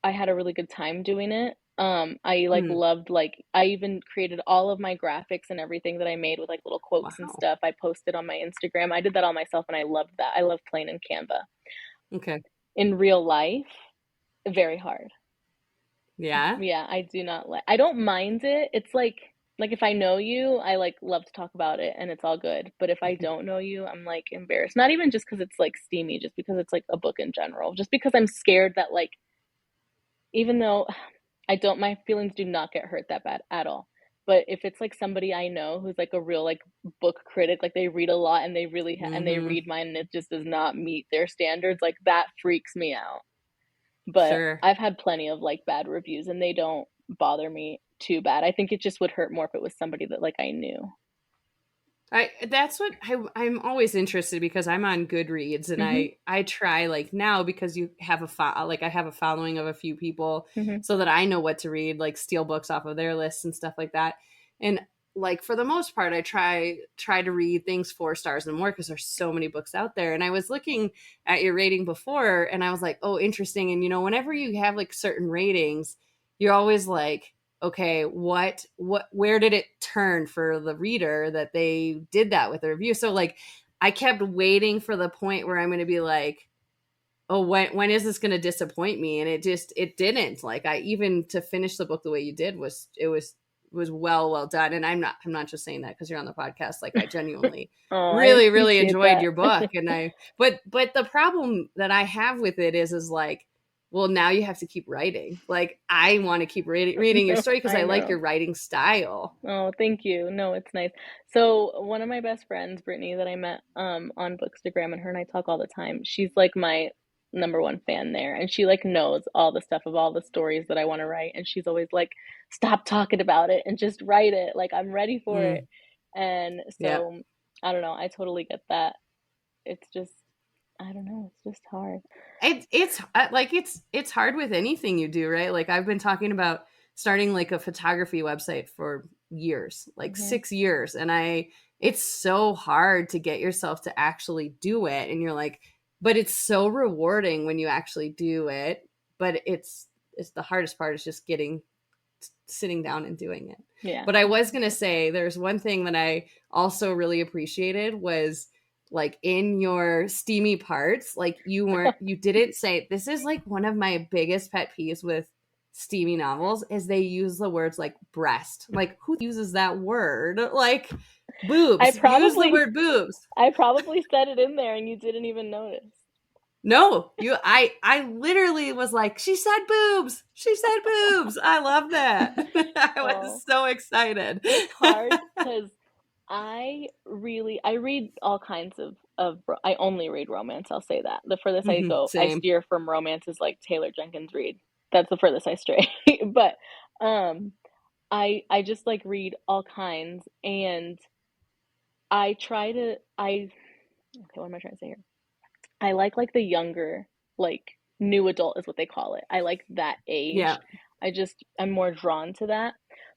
had a really good time doing it. I like loved, like I even created all of my graphics and everything that I made with like little quotes and stuff. I posted on my Instagram. I did that all myself and I loved that. I love playing in Canva. Okay. In real life, very hard. Yeah. Yeah, I don't mind it. It's like if I know you, I like love to talk about it and it's all good. But if I don't know you, I'm like embarrassed. Not even just because it's like steamy, just because it's like a book in general. Just because I'm scared that like, even though my feelings do not get hurt that bad at all. But if it's like somebody I know who's like a real like book critic, like they read a lot and they really and they read mine and it just does not meet their standards, like that freaks me out. But I've had plenty of like bad reviews and they don't bother me too bad. I think it just would hurt more if it was somebody that like I knew. That's what I'm always interested, because I'm on Goodreads and I try like now, because you have I have a following of a few people so that I know what to read, like steal books off of their lists and stuff like that. And like for the most part, I try to read things 4 stars and more because there's so many books out there. And I was looking at your rating before and I was like, oh, interesting. And whenever you have like certain ratings, you're always like, okay, where did it turn for the reader that they did that with the review? So like, I kept waiting for the point where I'm going to be like, oh, when is this going to disappoint me? And it didn't. Like, even to finish the book the way you did was well done. And I'm not just saying that because you're on the podcast. Like, I genuinely really enjoyed your book. And but the problem that I have with it is like, well, now you have to keep writing. Like, I want to keep reading your story because I like your writing style. Oh, thank you. No, it's nice. So one of my best friends, Brittany, that I met on Bookstagram, and her and I talk all the time. She's like my number one fan there, and she like knows all the stuff of all the stories that I want to write, and she's always like, stop talking about it and just write it. Like, I'm ready for it. And so I don't know. I totally get that. It's just, I don't know. It's just hard. It's hard with anything you do, right? Like I've been talking about starting like a photography website for years, like 6 years, and it's so hard to get yourself to actually do it, and you're like, but it's so rewarding when you actually do it, but it's the hardest part is just sitting down and doing it. Yeah. But I was going to say there's one thing that I also really appreciated was like in your steamy parts, like you didn't say, this is like one of my biggest pet peeves with steamy novels is they use the words like breast. Like who uses that word? Like boobs. Use the word boobs. I probably said it in there and you didn't even notice. No, I literally was like, she said boobs. She said boobs. I love that. I was so excited. It's hard because I read all kinds of I only read romance. I'll say that. The furthest I go, I steer from romance is like Taylor Jenkins Reid. That's the furthest I stray. But I just like read all kinds, and okay, what am I trying to say here? I like the younger, like new adult is what they call it. I like that age. Yeah. I'm more drawn to that.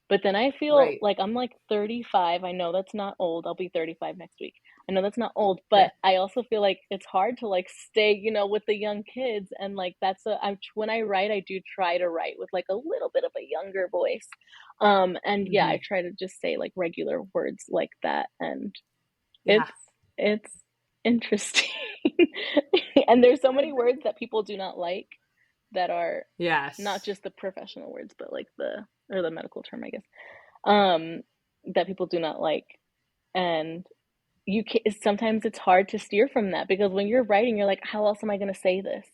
But then I feel like I'm like 35. I know that's not old. I'll be 35 next week. I know that's not old, but I also feel like it's hard to like stay, with the young kids. And like when I write, I do try to write with like a little bit of a younger voice. And yeah, I try to just say like regular words like that. And it's interesting. And there's so many words that people do not like that are not just the professional words, but like the medical term, I guess, that people do not like. And sometimes it's hard to steer from that because when you're writing, you're like, how else am I going to say this?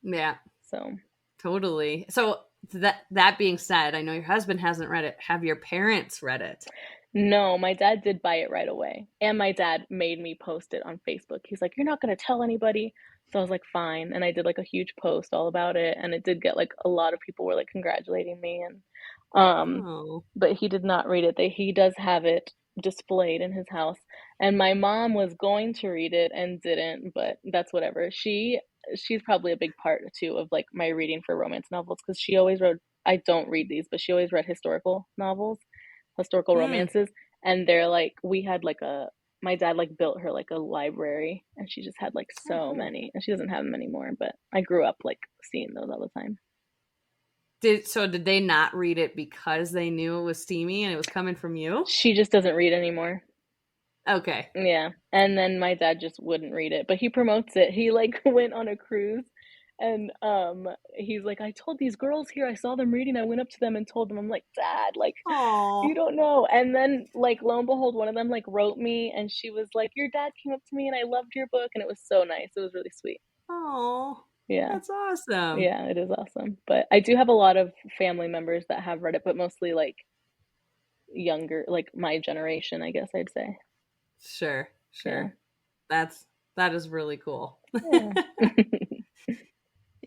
Yeah. So totally. So that being said, I know your husband hasn't read it. Have your parents read it? No, my dad did buy it right away. And my dad made me post it on Facebook. He's like, you're not going to tell anybody. So I was like, fine. And I did like a huge post all about it. And it did get like a lot of people were like congratulating me. And but he did not read it. He does have it displayed in his house. And my mom was going to read it and didn't, but that's whatever. She's probably a big part too of like my reading for romance novels, because she always wrote, I don't read these, but she always read historical novels, historical romances. And they're like, we had like my dad like built her like a library, and she just had like so many, and she doesn't have them anymore, but I grew up like seeing those all the time. Did they not read it because they knew it was steamy and it was coming from you? She just doesn't read anymore. Okay. Yeah. And then my dad just wouldn't read it, but he promotes it. He like went on a cruise, and he's like, I told these girls here, I saw them reading, I went up to them and told them. I'm like, Dad, like, you don't know. And then like lo and behold, one of them like wrote me, and she was like, your dad came up to me and I loved your book, and it was so nice. It was really sweet. Oh, yeah, that's awesome. Yeah, it is awesome. But I do have a lot of family members that have read it, but mostly like younger, like my generation, I guess I'd say. Sure. That is really cool.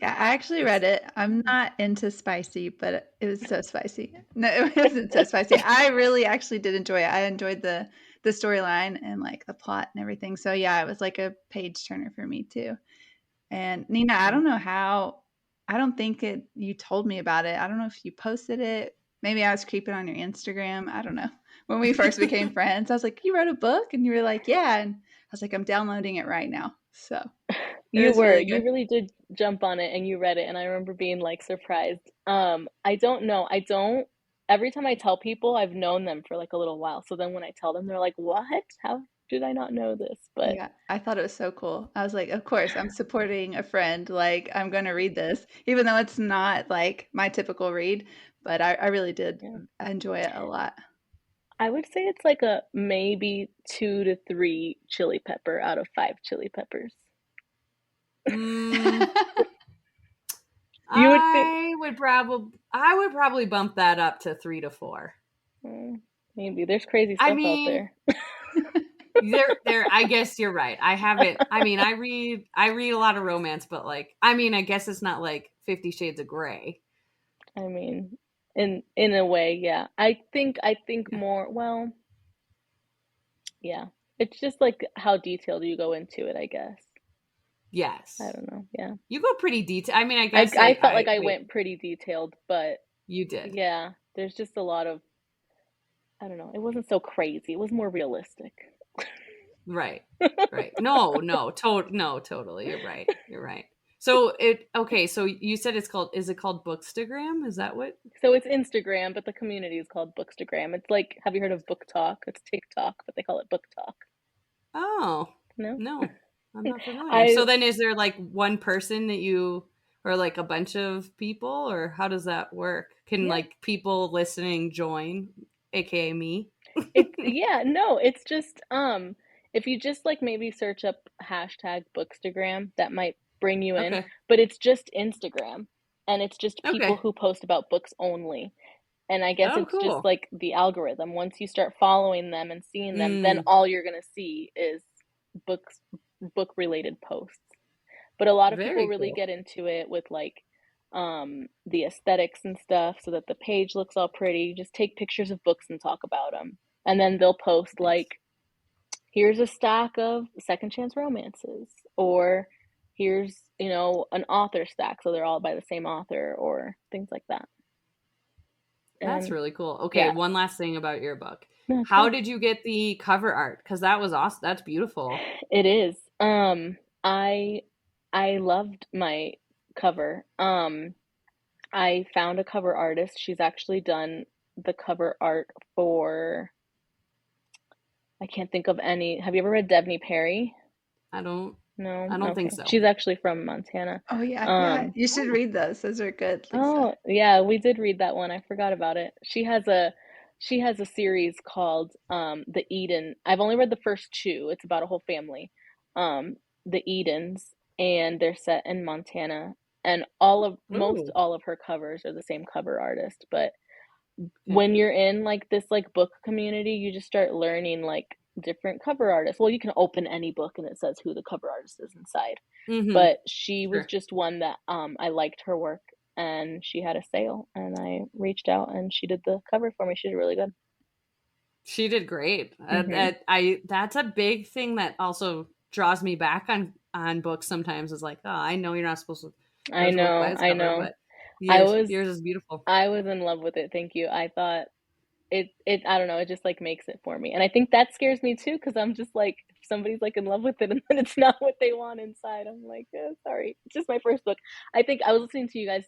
Yeah, I actually read it. I'm not into spicy, but it was so spicy. No, it wasn't so spicy. I really actually did enjoy it. I enjoyed the storyline and like the plot and everything. So yeah, it was like a page turner for me too. And Nina, I don't know how. I don't think you told me about it. I don't know if you posted it. Maybe I was creeping on your Instagram. I don't know. When we first became friends, I was like, you wrote a book? And you were like, yeah. And I was like, I'm downloading it right now. So you really did jump on it and you read it. And I remember being like surprised. I don't know. Every time I tell people, I've known them for like a little while. So then when I tell them, they're like, what? How did I not know this? But yeah, I thought it was so cool. I was like, of course, I'm supporting a friend. Like, I'm going to read this, even though it's not like my typical read. But I really did enjoy it a lot. I would say it's like a maybe 2 to 3 chili pepper out of 5 chili peppers. I would probably bump that up to 3 to 4. Maybe there's crazy stuff out there. there I guess you're right. I read a lot of romance, but like, I guess it's not like 50 Shades of Grey. I mean, in a way, yeah. I think more, well, yeah. It's just like how detailed you go into it, I guess. Yes. I don't know. Yeah. You go pretty detailed. I mean, I guess I felt like I went pretty detailed, but you did. yeah, there's just a lot of, I don't know. It wasn't so crazy. It was more realistic. Right. Right. No, totally. You're right. So so you said is it called Bookstagram? Is that what? So it's Instagram, but the community is called Bookstagram. It's like, have you heard of Book Talk? It's TikTok, but they call it Book Talk. Oh, No? no. I'm not familiar. So I then is there like one person that you or like a bunch of people, or how does that work? Can Yeah. like people listening join, aka me? It's just if you just like maybe search up hashtag Bookstagram, that might bring you in. Okay. But it's just Instagram, and it's just people Okay. who post about books only. And I guess Oh, it's just cool. like the algorithm. Once you start following them and seeing them, then all you're gonna see is book related posts. But a lot of people Very really cool. get into it with like the aesthetics and stuff, so that the page looks all pretty. Just take pictures of books and talk about them. And then they'll post Nice. like, here's a stack of second chance romances, or here's, an author stack, so they're all by the same author, or things like that. That's And really cool. Okay, yeah. one last thing about your book. No, How sure. did you get the cover art? Because that was awesome. That's beautiful. It is. I loved my cover. I found a cover artist. She's actually done the cover art for, I can't think of any. Have you ever read Devney Perry? I don't No? think Okay. so. She's actually from Montana. Oh yeah. You should read those. Those are good, Lisa. Oh, yeah, we did read that one. I forgot about it. She has a series called The Eden. I've only read the first two. It's about a whole family. The Edens, and they're set in Montana. And most all of her covers are the same cover artist, but when you're in like this like book community, you just start learning like different cover artists. Well, you can open any book and it says who the cover artist is inside. Mm-hmm. But she was just one that I liked her work, and she had a sale, and I reached out and she did the cover for me. She did really good. She did great. Mm-hmm. That's a big thing that also draws me back on books sometimes, is like, oh, I know you're not supposed to I know. but yours is beautiful. I was in love with it. Thank you. I thought it I don't know, it just like makes it for me. And I think that scares me too, because I'm just like, if somebody's like in love with it and then it's not what they want inside, I'm like, sorry. It's just my first book. I think I was listening to you guys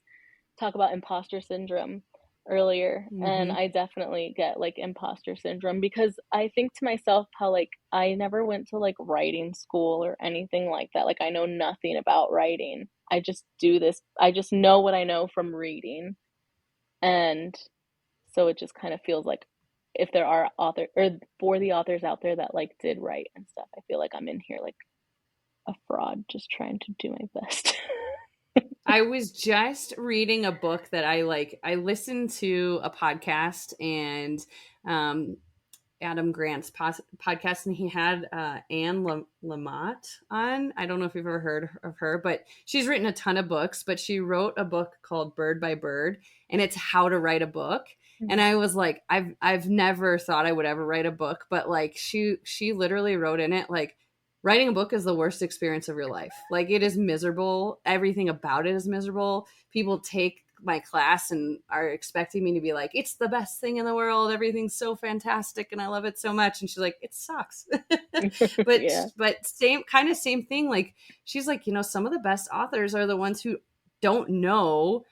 talk about imposter syndrome earlier, and I definitely get like imposter syndrome, because I think to myself how like I never went to like writing school or anything like that. Like I know nothing about writing. I just do this. I just know what I know from reading. And so it just kind of feels like, if there are for the authors out there that like did write and stuff, I feel like I'm in here like a fraud, just trying to do my best. I was just reading a book that I listened to a podcast, and Adam Grant's podcast, and he had Anne Lamott on. I don't know if you've ever heard of her, but she's written a ton of books, but she wrote a book called Bird by Bird, and it's how to write a book. And I was like, I've never thought I would ever write a book, but like she literally wrote in it, like, writing a book is the worst experience of your life. Like, it is miserable. Everything about it is miserable. People take my class and are expecting me to be like, it's the best thing in the world. Everything's so fantastic and I love it so much. And she's like, it sucks. But same thing. Like, she's like, some of the best authors are the ones who don't know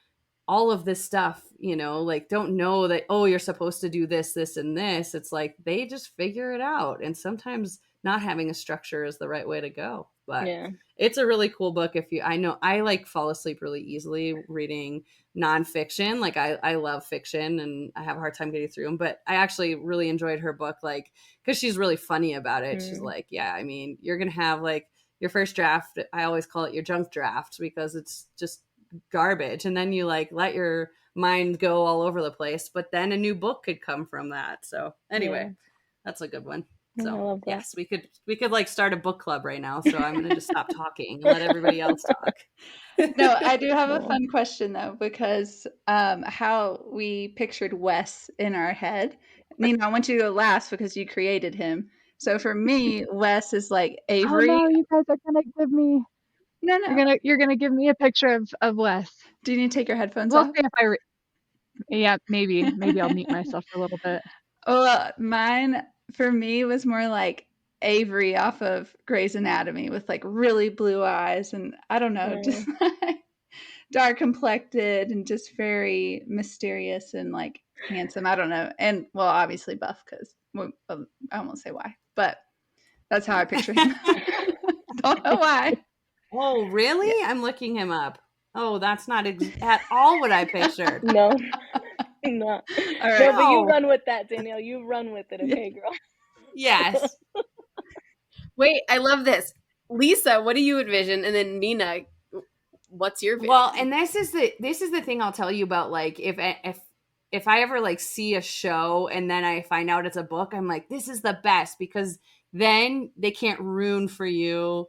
all of this stuff, like, don't know that, oh, you're supposed to do this, this, and this. It's like, they just figure it out. And sometimes not having a structure is the right way to go. But it's a really cool book. I know I like fall asleep really easily reading nonfiction. Like, I love fiction and I have a hard time getting through them, but I actually really enjoyed her book, like, because she's really funny about it. She's like, yeah, I mean, you're going to have like your first draft. I always call it your junk draft, because it's just garbage. And then you like let your mind go all over the place, but then a new book could come from that. So anyway, that's a good one. So yes, we could like start a book club right now. So I'm gonna just stop talking and let everybody else talk. No, I do have a fun question though, because how we pictured Wes in our head. Nina, I want you to go last because you created him. So for me, Wes is like Avery. Oh no, you guys are gonna give me No, no. You're gonna give me a picture of Wes. Do you need to take your headphones We'll off? see if yeah, maybe I'll mute myself for a little bit. Well, mine for me was more like Avery off of Grey's Anatomy with like really blue eyes and I don't know, just like dark complected and just very mysterious and like handsome. I don't know. And well, obviously buff because I won't say why, but that's how I picture him. Don't know why. Oh, really? Yeah. I'm looking him up. Oh, that's not at all what I pictured. No, not. All right. No, but you run with that, Danielle. You run with it, okay, girl? Yes. Wait, I love this. Lisa, what do you envision? And then Nina, what's your vision? Well, and this is the thing I'll tell you about, like, if I ever like see a show and then I find out it's a book, I'm like, this is the best, because then they can't ruin for you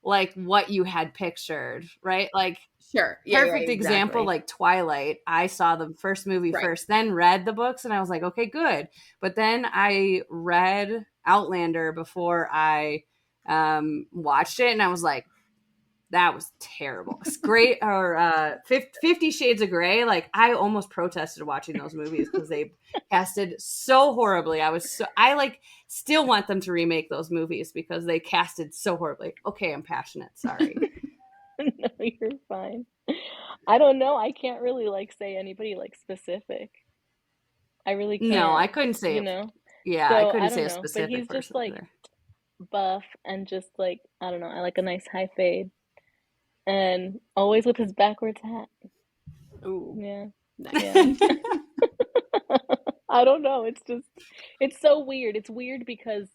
like what you had pictured, right? Like, sure. Perfect example, exactly. Like Twilight. I saw the first movie first, then read the books, and I was like, okay, good. But then I read Outlander before I watched it, and I was like, that was terrible. It's great. Or 50 Shades of Grey. Like, I almost protested watching those movies because they casted so horribly. I like still want them to remake those movies because they casted so horribly. Okay, I'm passionate. Sorry. No, you're fine. I don't know. I can't really like say anybody like specific. I really can't. No, I couldn't say. You know. Yeah, so, I couldn't say a specific. But he's person just like either. Buff and just like, I don't know. I like a nice high fade. And always with his backwards hat. Ooh. Yeah. Nice. Yeah. I don't know. It's so weird. It's weird because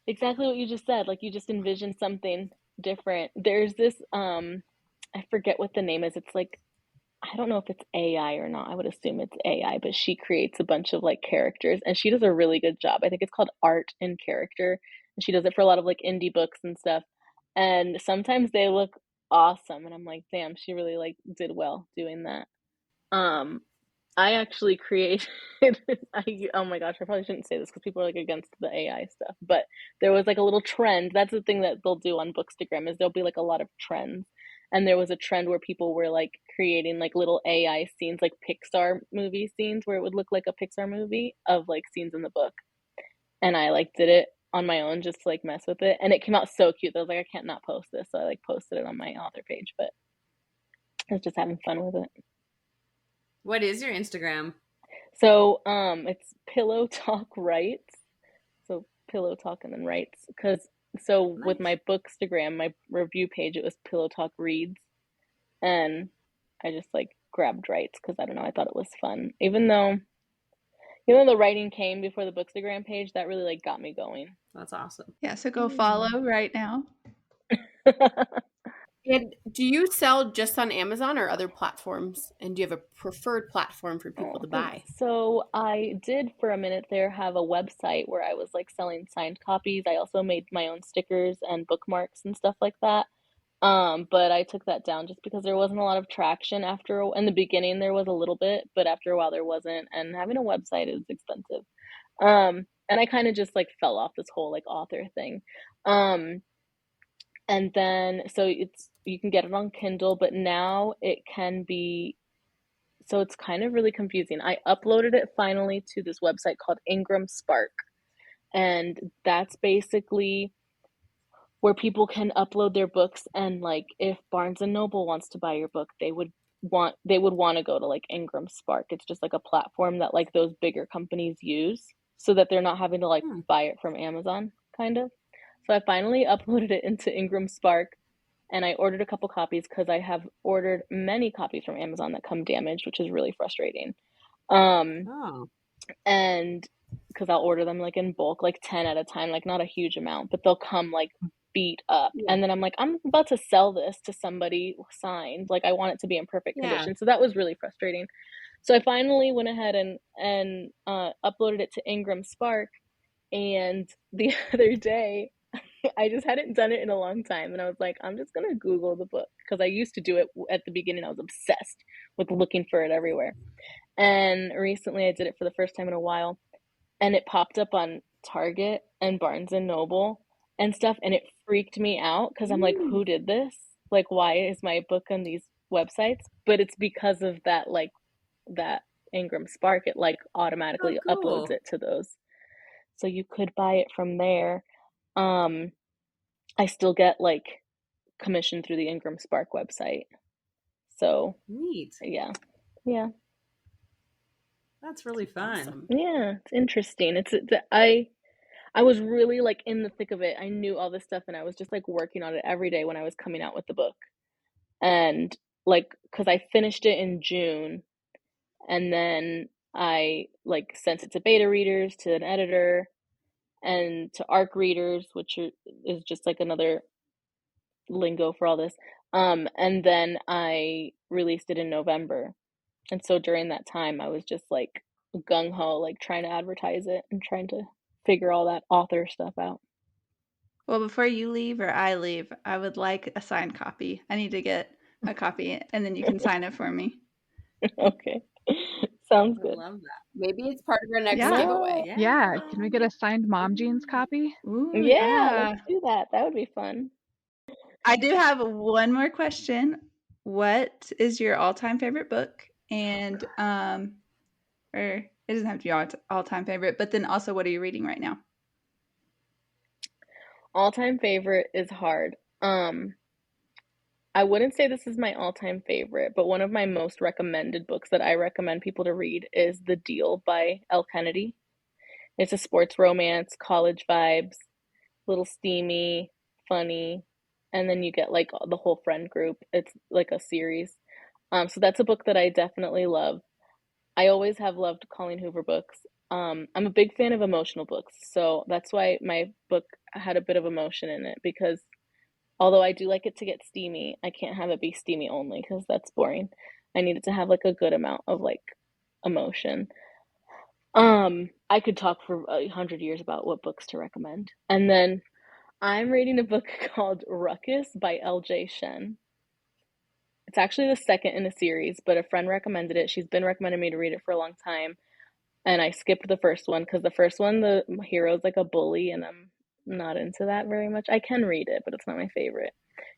exactly what you just said. Like, you just envision something different. There's this, I forget what the name is. It's like, I don't know if it's AI or not. I would assume it's AI, but she creates a bunch of like characters and she does a really good job. I think it's called Art in Character. And she does it for a lot of like indie books and stuff. And sometimes they look awesome and I'm like, damn, she really like did well doing that. I actually created oh my gosh, I probably shouldn't say this because people are like against the AI stuff, but there was like a little trend. That's the thing that they'll do on Bookstagram, is there'll be like a lot of trends, and there was a trend where people were like creating like little AI scenes, like Pixar movie scenes, where it would look like a Pixar movie of like scenes in the book, and I like did it on my own just to like mess with it, and it came out so cute that I was like, I can't not post this, so I like posted it on my author page, but I was just having fun with it. What is your Instagram? So it's Pillow Talk Writes. So Pillow Talk and then Writes. Because so nice. With my Bookstagram, my review page, it was Pillow Talk Reads, and I just like grabbed Writes because I don't know, I thought it was fun. Even though the writing came before the Bookstagram page, that really like got me going. That's awesome. Yeah, so go follow right now. And do you sell just on Amazon or other platforms? And do you have a preferred platform for people to buy? So I did for a minute there have a website where I was like selling signed copies. I also made my own stickers and bookmarks and stuff like that. But I took that down just because there wasn't a lot of traction in the beginning. There was a little bit, but after a while there wasn't. And having a website is expensive. And I kind of just like fell off this whole like author thing. And then, so you can get it on Kindle, but now it can be, so it's kind of really confusing. I uploaded it finally to this website called Ingram Spark. And that's basically where people can upload their books. And like, if Barnes and Noble wants to buy your book, they would want to go to like Ingram Spark. It's just like a platform that like those bigger companies use so that they're not having to like buy it from Amazon, kind of. So I finally uploaded it into Ingram Spark, and I ordered a couple copies because I have ordered many copies from Amazon that come damaged, which is really frustrating. And because I'll order them like in bulk, like 10 at a time, like not a huge amount, but they'll come like beat up. Yeah. And then I'm like, I'm about to sell this to somebody signed. Like, I want it to be in perfect condition. So that was really frustrating. So I finally went ahead and uploaded it to Ingram Spark. And the other day, I just hadn't done it in a long time. And I was like, I'm just going to Google the book. Because I used to do it at the beginning. I was obsessed with looking for it everywhere. And recently I did it for the first time in a while. And it popped up on Target and Barnes and Noble and stuff. And it freaked me out because I'm like, who did this? like, why is my book on these websites? But it's because of that, like, that Ingram Spark. It like automatically uploads it to those. So you could buy it from there. I still get like commission through the Ingram Spark website. So neat. Yeah. That's really fun. Awesome. Yeah, it's interesting. I was really like in the thick of it. I knew all this stuff and I was just like working on it every day when I was coming out with the book. And like, cause I finished it in June and then I like sent it to beta readers, to an editor, and to ARC readers, which is just like another lingo for all this. And then I released it in November. And so during that time, I was just like gung-ho, like trying to advertise it and trying to figure all that author stuff out. Well, before you leave or I leave, I would like a signed copy. I need to get a copy, and then you can sign it for me. Okay. Sounds I good. love that. Maybe it's part of our next Yeah. giveaway. Yeah. Can we get a signed Mom Jeans copy? Ooh, Yeah, let's do that. That would be fun. I do have one more question. What is your all-time favorite book? And or it doesn't have to be all-time favorite, but then also what are you reading right now? All-time favorite is hard. I wouldn't say this is my all-time favorite, but one of my most recommended books that I recommend people to read is The Deal by Elle Kennedy. It's a sports romance, college vibes, little steamy, funny, and then you get like the whole friend group. It's like a series. So that's a book that I definitely love. I always have loved Colleen Hoover books. I'm a big fan of emotional books, so that's why my book had a bit of emotion in it, because although I do like it to get steamy, I can't have it be steamy only because that's boring. I need it to have like a good amount of like emotion. I could talk for 100 years about what books to recommend. And then I'm reading a book called Ruckus by LJ Chen. It's actually the second in a series, but a friend recommended it. She's been recommending me to read it for a long time. And I skipped the first one because the first one, the hero's like a bully, and I'm not into that very much. I can read it, but it's not my favorite.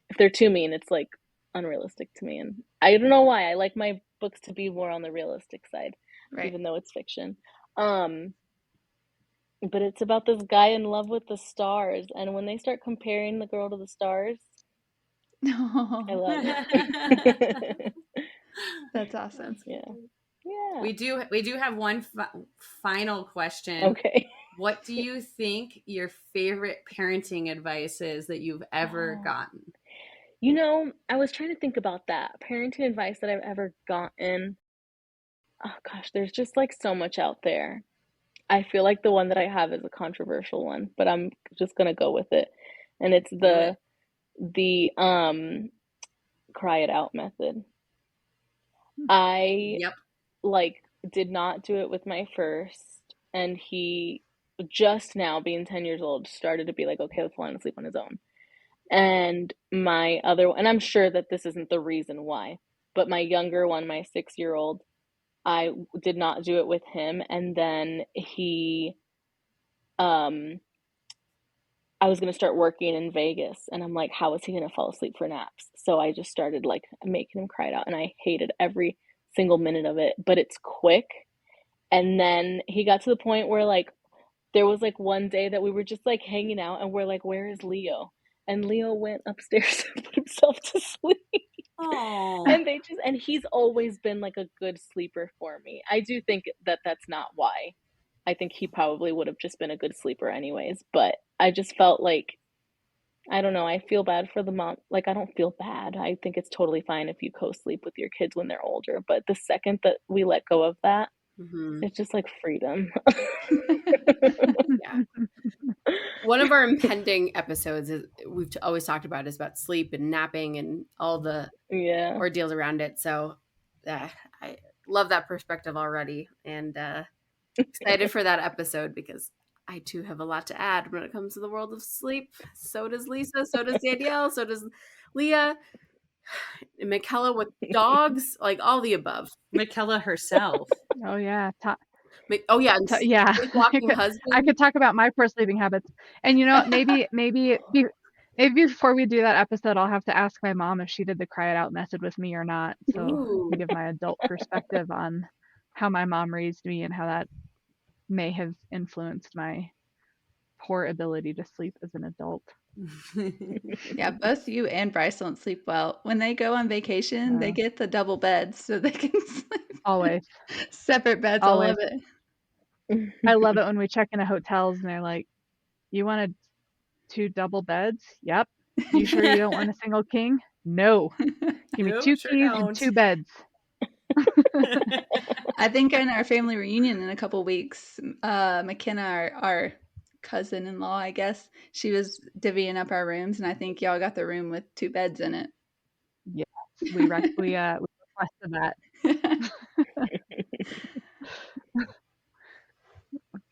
If they're too mean, it's like unrealistic to me. And I don't know why. I like my books to be more on the realistic side, Right. even though it's fiction. But it's about this guy in love with the stars. And when they start comparing the girl to the stars, I love it. That's awesome. Yeah. We do have one final question. Okay. What do you think your favorite parenting advice is that you've ever gotten? You know, I was trying to think about that. Parenting advice that I've ever gotten. Oh gosh, there's just like so much out there. I feel like the one that I have is a controversial one, but I'm just gonna go with it. And it's the cry it out method. I like did not do it with my first, and he just now, being 10 years old, started to be like, okay, let's let him sleep on his own. And my other one, and I'm sure that this isn't the reason why, but my younger one, my 6-year-old, I did not do it with him. And then I was going to start working in Vegas, and I'm like, how is he going to fall asleep for naps? So I just started like making him cry it out, and I hated every single minute of it, but it's quick. And then he got to the point where like there was like one day that we were just like hanging out, and we're like, where is Leo? And Leo went upstairs and put himself to sleep. And he's always been like a good sleeper for me. I do think that that's not why. I think he probably would have just been a good sleeper anyways, but I just felt like, I don't know, I feel bad for the mom. Like, I don't feel bad. I think it's totally fine if you co-sleep with your kids when they're older, but the second that we let go of that, it's just like freedom. Yeah. One of our impending episodes we've always talked about is about sleep and napping and all the ordeals around it. So I love that perspective already, and excited for that episode because I too have a lot to add when it comes to the world of sleep. So does Lisa, so does Danielle, so does Leah, and Michaela with dogs, like all the above. Michaela herself. Oh yeah. Yeah. I could talk about my poor sleeping habits, and you know, maybe Maybe before we do that episode, I'll have to ask my mom if she did the cry it out method with me or not. So Ooh. I can give my adult perspective on how my mom raised me and how that may have influenced my poor ability to sleep as an adult. Yeah, both you and Bryce don't sleep well. When they go on vacation, they get the double beds so they can sleep Always. separate beds. Always. I love it. I love it when we check into hotels and they're like, "You wanted 2 double beds?" Yep. You sure you don't want a single king? No. Give me Nope, 2 sure keys don't. and 2 beds. I think in our family reunion in a couple weeks, McKenna, our cousin-in-law, I guess, she was divvying up our rooms, and I think y'all got the room with 2 beds in it. Yes, we requested that.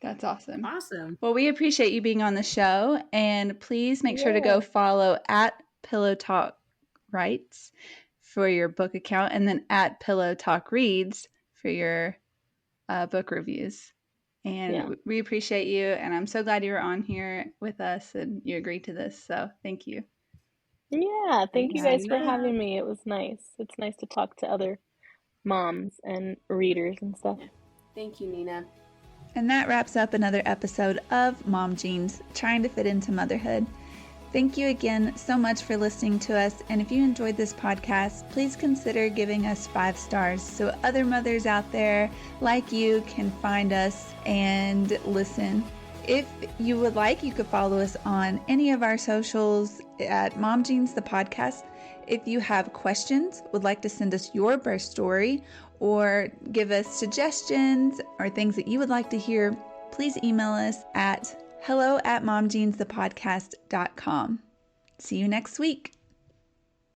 That's awesome. Awesome. Well, we appreciate you being on the show, and please make sure to go follow at Pillow Talk Writes for your book account, and then at Pillow Talk Reads for your book reviews. And we appreciate you, and I'm so glad you were on here with us and you agreed to this. So thank you. Yeah, thank you guys for having me. It was nice. It's nice to talk to other moms and readers and stuff. Thank you, Nina. And that wraps up another episode of Mom Jeans, trying to fit into motherhood. Thank you again so much for listening to us. And if you enjoyed this podcast, please consider giving us 5 stars so other mothers out there like you can find us and listen. If you would like, you could follow us on any of our socials at Mom Jeans the podcast. If you have questions, would like to send us your birth story, or give us suggestions or things that you would like to hear, please email us at hello@momjeansthepodcast.com. See you next week.